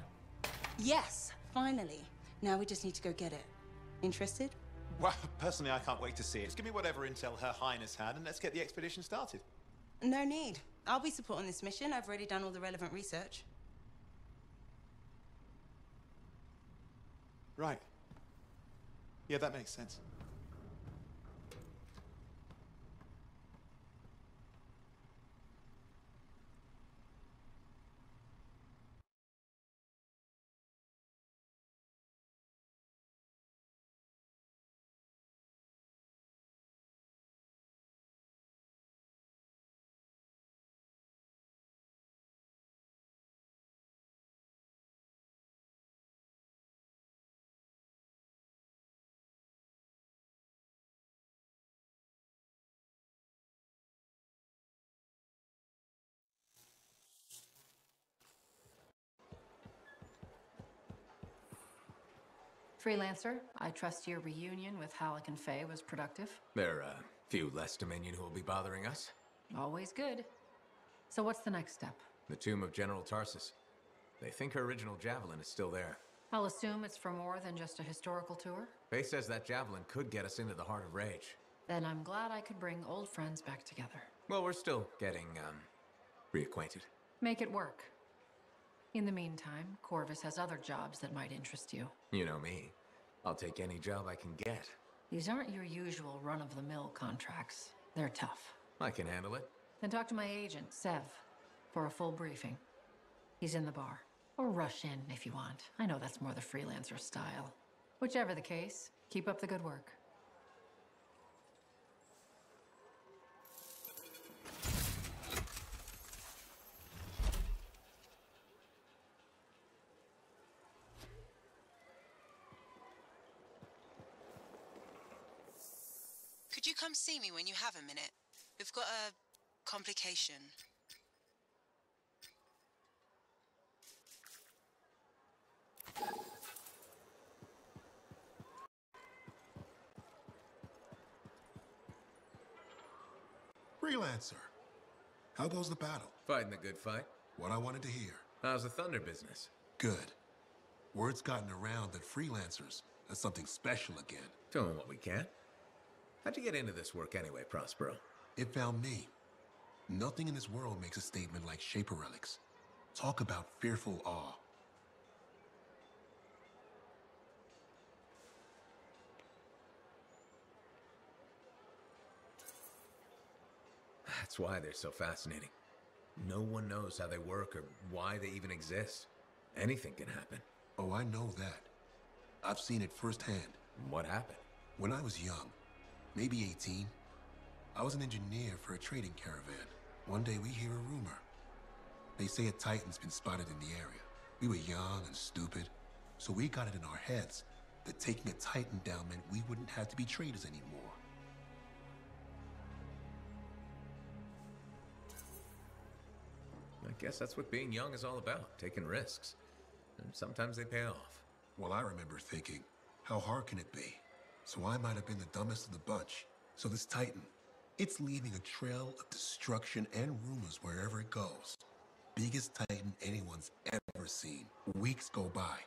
Yes, finally. Now we just need to go get it. Interested? Well, personally, I can't wait to see it. Just give me whatever intel Her Highness had, and let's get the expedition started. No need. I'll be supporting this mission. I've already done all the relevant research. Right. Yeah, that makes sense. Freelancer, I trust your reunion with Halleck and Faye was productive. There are a few less Dominion who will be bothering us. Always good. So what's the next step? The tomb of General Tarsis. They think her original javelin is still there. I'll assume it's for more than just a historical tour. Faye says that javelin could get us into the Heart of Rage. Then I'm glad I could bring old friends back together. Well, we're still getting, reacquainted. Make it work. In the meantime, Corvus has other jobs that might interest you. You know me. I'll take any job I can get. These aren't your usual run-of-the-mill contracts. They're tough. I can handle it. Then talk to my agent, Sev, for a full briefing. He's in the bar. Or rush in if you want. I know that's more the freelancer style. Whichever the case, keep up the good work. Could you come see me when you have a minute? We've got a complication. Freelancer. How goes the battle? Fighting the good fight. What I wanted to hear. How's the Thunder business? Good. Word's gotten around that freelancers are something special again. Doing what we can. How'd you get into this work anyway, Prospero? It found me. Nothing in this world makes a statement like Shaper relics. Talk about fearful awe. That's why they're so fascinating. No one knows how they work or why they even exist. Anything can happen. Oh, I know that. I've seen it firsthand. What happened? When I was young, maybe 18, I was an engineer for a trading caravan. One day we hear a rumor. They say a Titan's been spotted in the area. We were young and stupid, so we got it in our heads that taking a Titan down meant we wouldn't have to be traders anymore. I guess that's what being young is all about, taking risks. And sometimes they pay off. Well, I remember thinking, how hard can it be? So I might have been the dumbest of the bunch. So this Titan, it's leaving a trail of destruction and rumors wherever it goes. Biggest Titan anyone's ever seen. Weeks go by.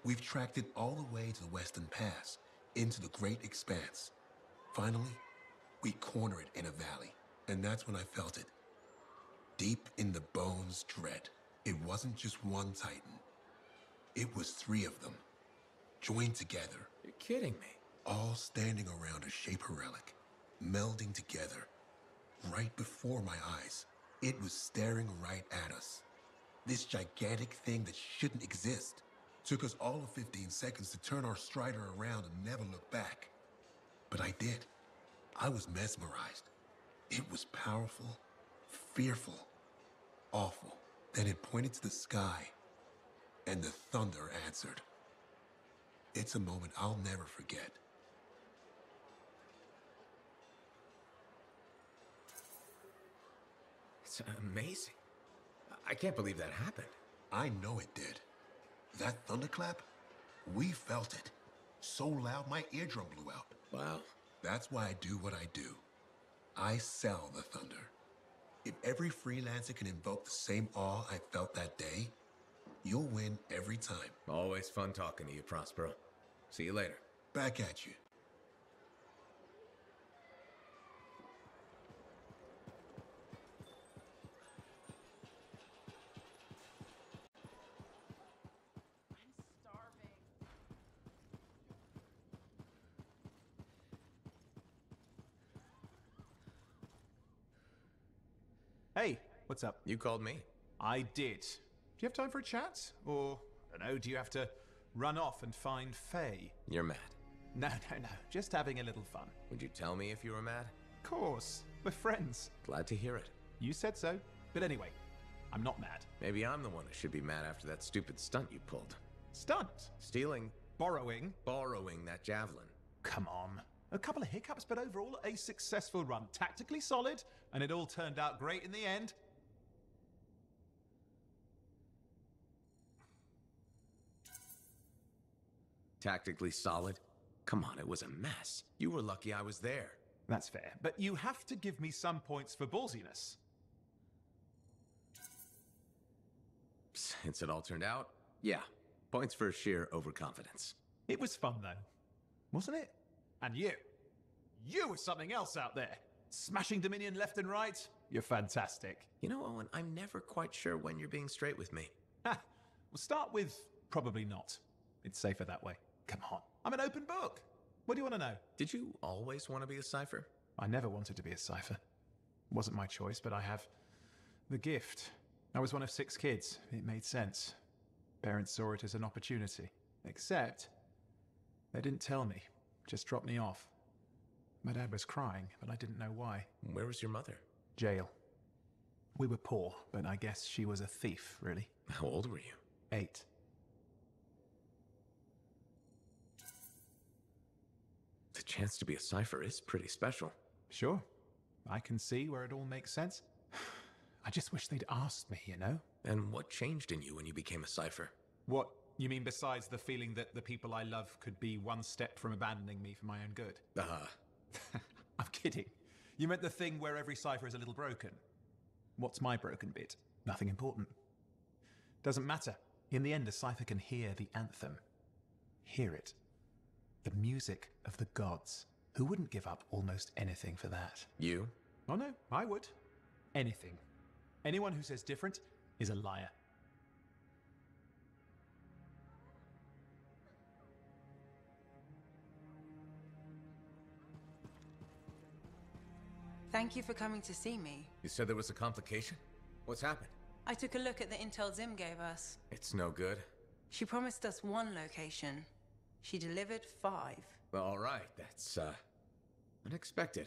We've tracked it all the way to the Western Pass, into the Great Expanse. Finally, we corner it in a valley, and that's when I felt it. Deep in the bones dread. It wasn't just one Titan. It was 3 of them, joined together. You're kidding me. All standing around a Shaper relic, melding together, right before my eyes. It was staring right at us. This gigantic thing that shouldn't exist. Took us all of 15 seconds to turn our Strider around and never look back. But I did. I was mesmerized. It was powerful, fearful, awful. Then it pointed to the sky, and the thunder answered. It's a moment I'll never forget. It's amazing. I can't believe that happened. I know it did. That thunderclap, we felt it. So loud my eardrum blew out. Wow. That's why I do what I do. I sell the thunder. If every freelancer can invoke the same awe I felt that day, you'll win every time. Always fun talking to you, Prospero. See you later. Back at you. Hey, what's up? You called me. I did. Do you have time for a chat? Or, I don't know, do you have to run off and find Faye? You're mad. No. Just having a little fun. Would you tell me if you were mad? Of course. We're friends. Glad to hear it. You said so. But anyway, I'm not mad. Maybe I'm the one who should be mad after that stupid stunt you pulled. Stunt? Stealing. Borrowing? Borrowing that javelin. Come on. A couple of hiccups, but overall a successful run. Tactically solid, and it all turned out great in the end. Tactically solid? Come on, it was a mess. You were lucky I was there. That's fair, but you have to give me some points for ballsiness. Since it all turned out, yeah. Points for sheer overconfidence. It was fun, though. Wasn't it? And you were something else out there. Smashing Dominion left and right. You're fantastic. You know, Owen, I'm never quite sure when you're being straight with me. We'll start with probably not. It's safer that way. Come on. I'm an open book. What do you want to know? Did you always want to be a cipher? I never wanted to be a cipher. Wasn't my choice, but I have the gift. I was one of 6 kids. It made sense. Parents saw it as an opportunity. Except, they didn't tell me. Just dropped me off. My dad was crying, but I didn't know why. Where was your mother? Jail. We were poor, but I guess she was a thief, really. How old were you? 8. The chance to be a cipher is pretty special. Sure. I can see where it all makes sense. I just wish they'd asked me, you know? And what changed in you when you became a cipher? What, you mean besides the feeling that the people I love could be one step from abandoning me for my own good? I'm kidding. You meant the thing where every cipher is a little broken. What's my broken bit? Nothing important. Doesn't matter. In the end, a cipher can hear the anthem. Hear it. The music of the gods. Who wouldn't give up almost anything for that? You? Oh no, I would. Anything. Anyone who says different is a liar. Thank you for coming to see me. You said there was a complication? What's happened? I took a look at the intel Zim gave us. It's no good. She promised us 1 location. She delivered 5. All right, that's, unexpected.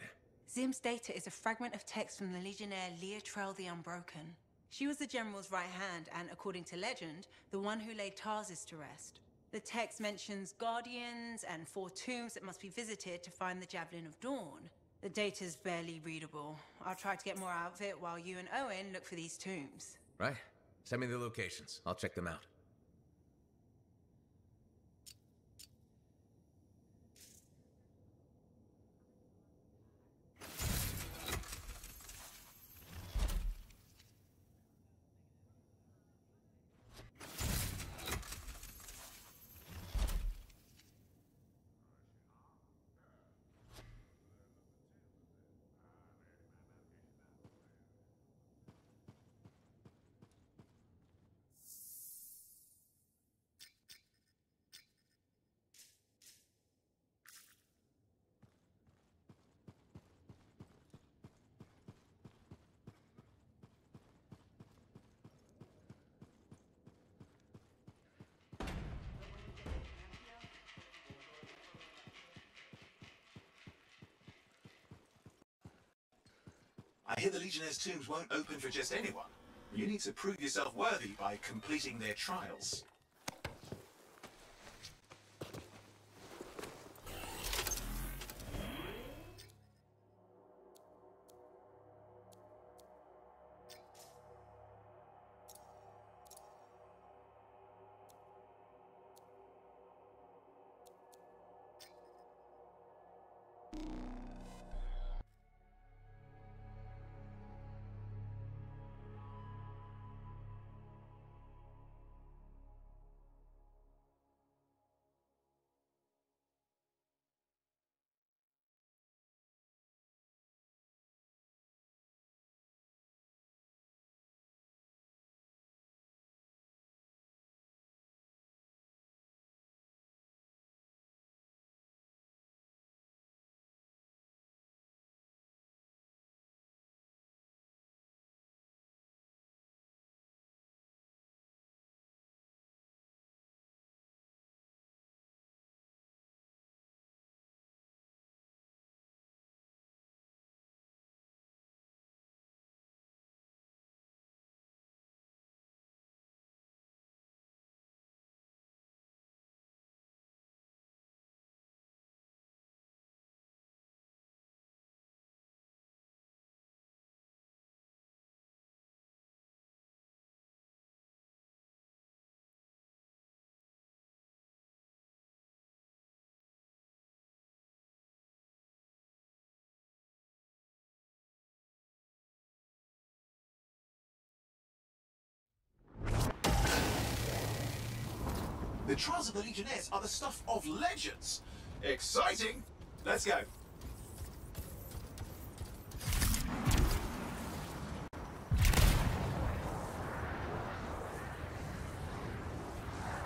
Zim's data is a fragment of text from the Legionnaire Leotrel the Unbroken. She was the General's right hand and, according to legend, the one who laid Tarsus to rest. The text mentions guardians and 4 tombs that must be visited to find the Javelin of Dawn. The data's barely readable. I'll try to get more out of it while you and Owen look for these tombs. Right. Send me the locations. I'll check them out. I hear the Legionnaires' tombs won't open for just anyone. You need to prove yourself worthy by completing their trials. The trials of the Legionnaires are the stuff of legends. Exciting! Let's go.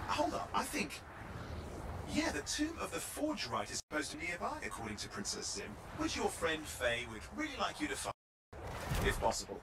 Hold up, I think... Yeah, the tomb of the Forge Rite is supposed to be nearby, according to Princess Zim, which your friend Faye would really like you to find, if possible.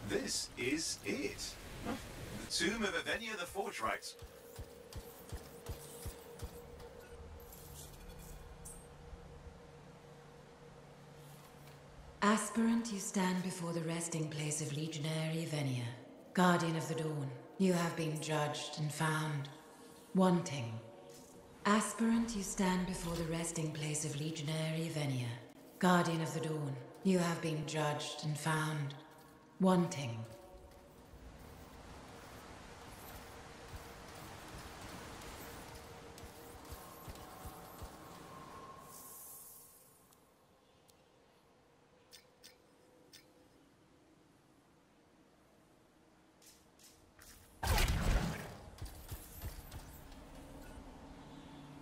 This is it. The tomb of Evenia the Forthright. Aspirant, you stand before the resting place of Legionary Evenia. Guardian of the Dawn, you have been judged and found wanting. Aspirant, you stand before the resting place of Legionary Evenia. Guardian of the Dawn, you have been judged and found wanting.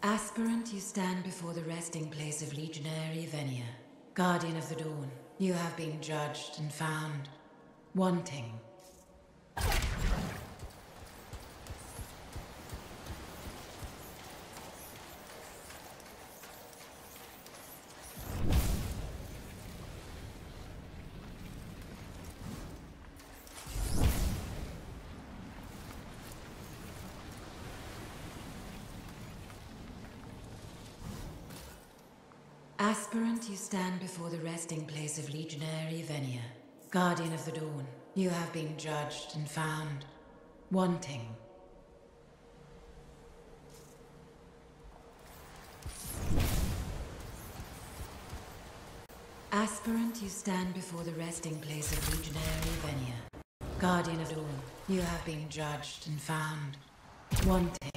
Aspirant, you stand before the resting place of Legionary Evenia. Guardian of the Dawn, you have been judged and found wanting. Aspirant, you stand before the resting place of Legionary Evenia. Guardian of the Dawn, you have been judged and found wanting. Aspirant, you stand before the resting place of Legionary Evenia. Guardian of Dawn, you have been judged and found wanting.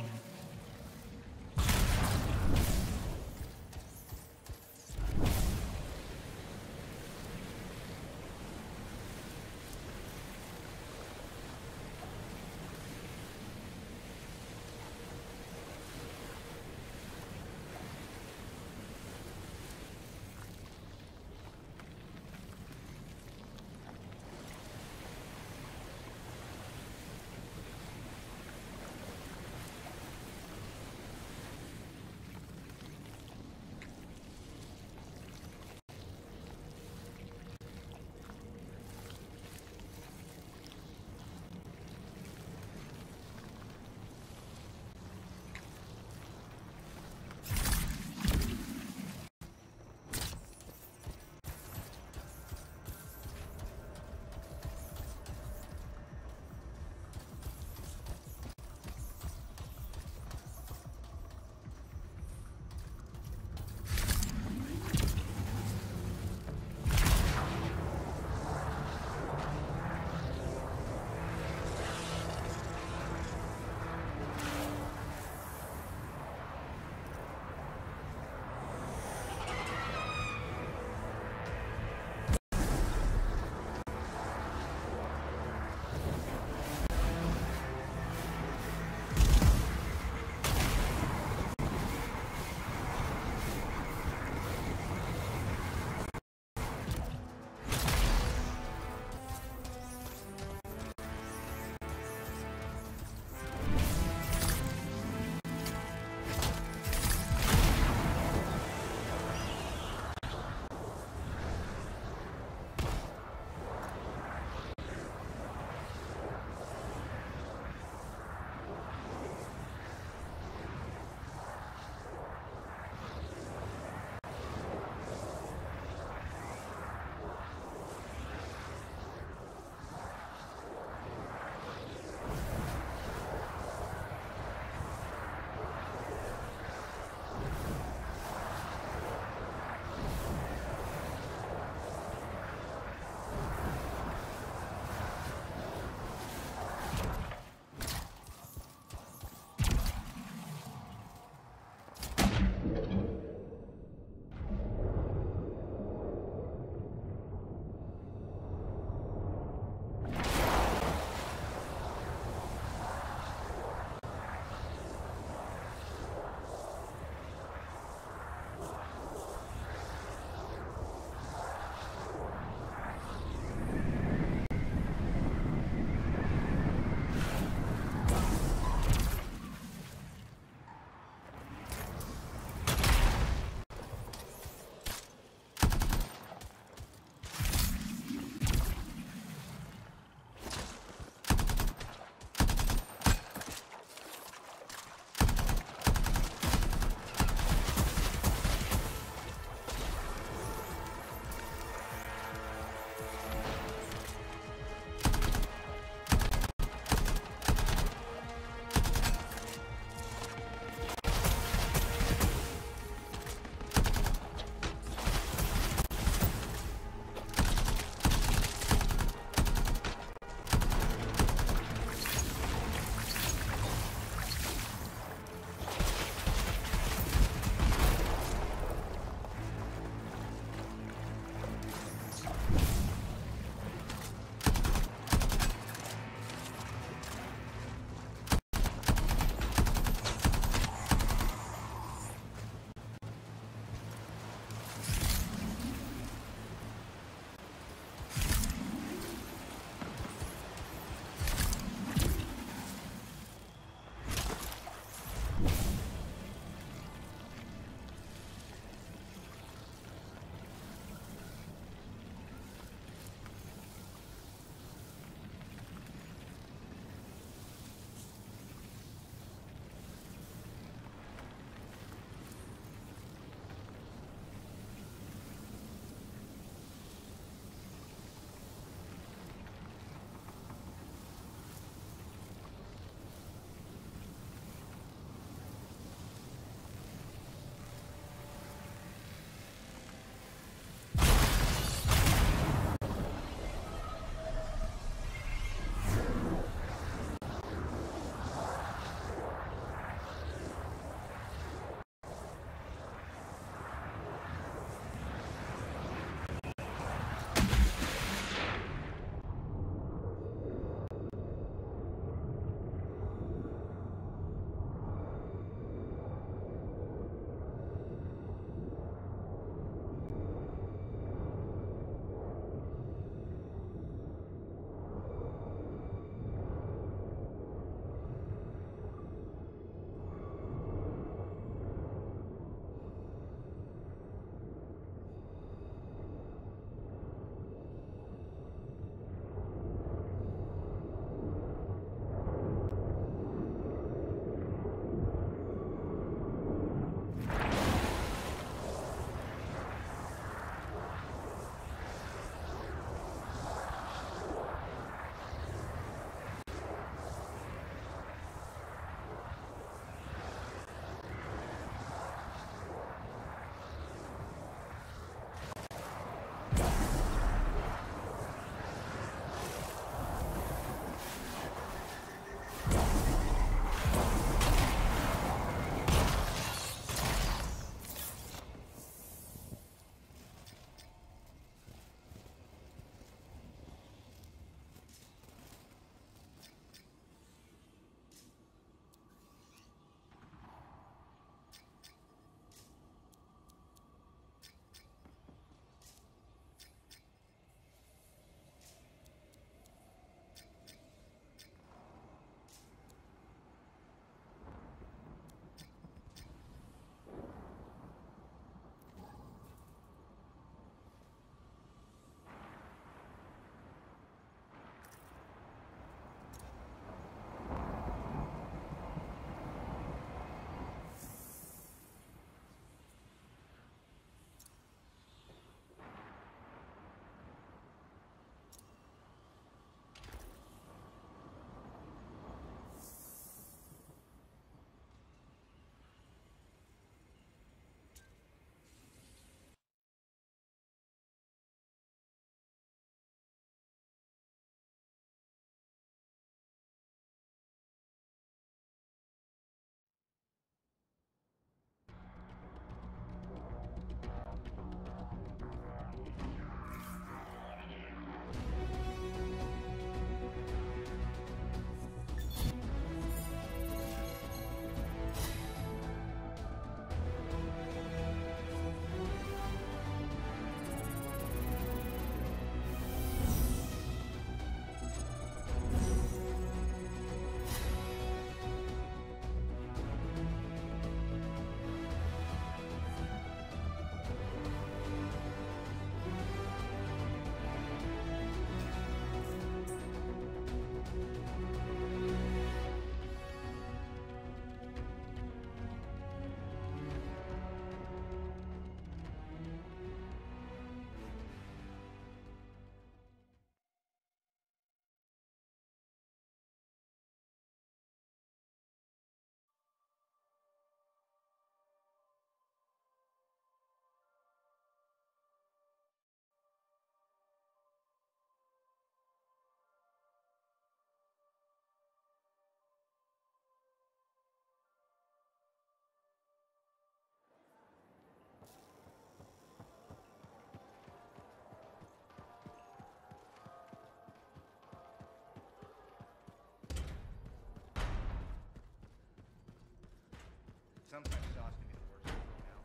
Sometimes sauce can be the worst thing to know.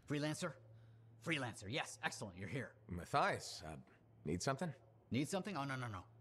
Freelancer? Freelancer, yes, excellent, you're here. Matthias, need something? Need something? Oh, no.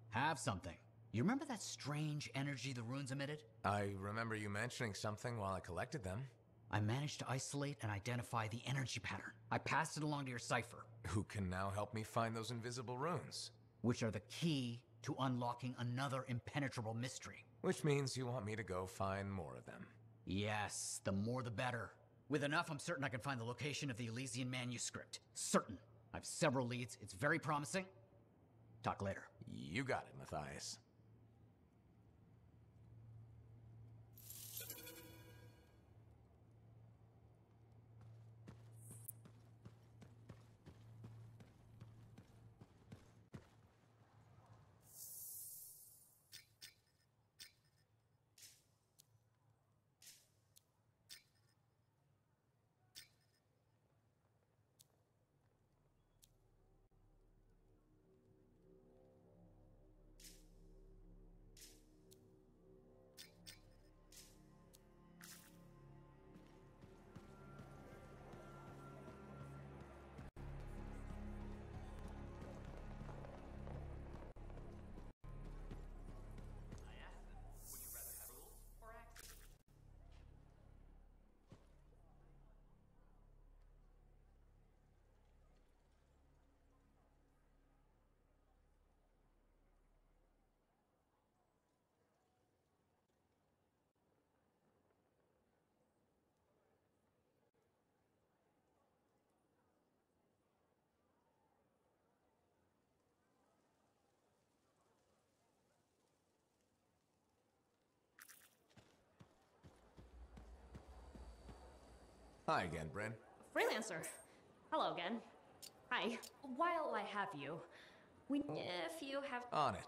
Have something. You remember that strange energy the runes emitted? I remember you mentioning something while I collected them. I managed to isolate and identify the energy pattern. I passed it along to your cipher. Who can now help me find those invisible runes? Which are the key to unlocking another impenetrable mystery. Which means you want me to go find more of them. Yes, the more the better. With enough, I'm certain I can find the location of the Elysian manuscript. Certain. I have several leads. It's very promising. Talk later. You got it, Matthias. Hi again, Bryn. Freelancer. Hello again. Hi. While I have you, if you have... On it.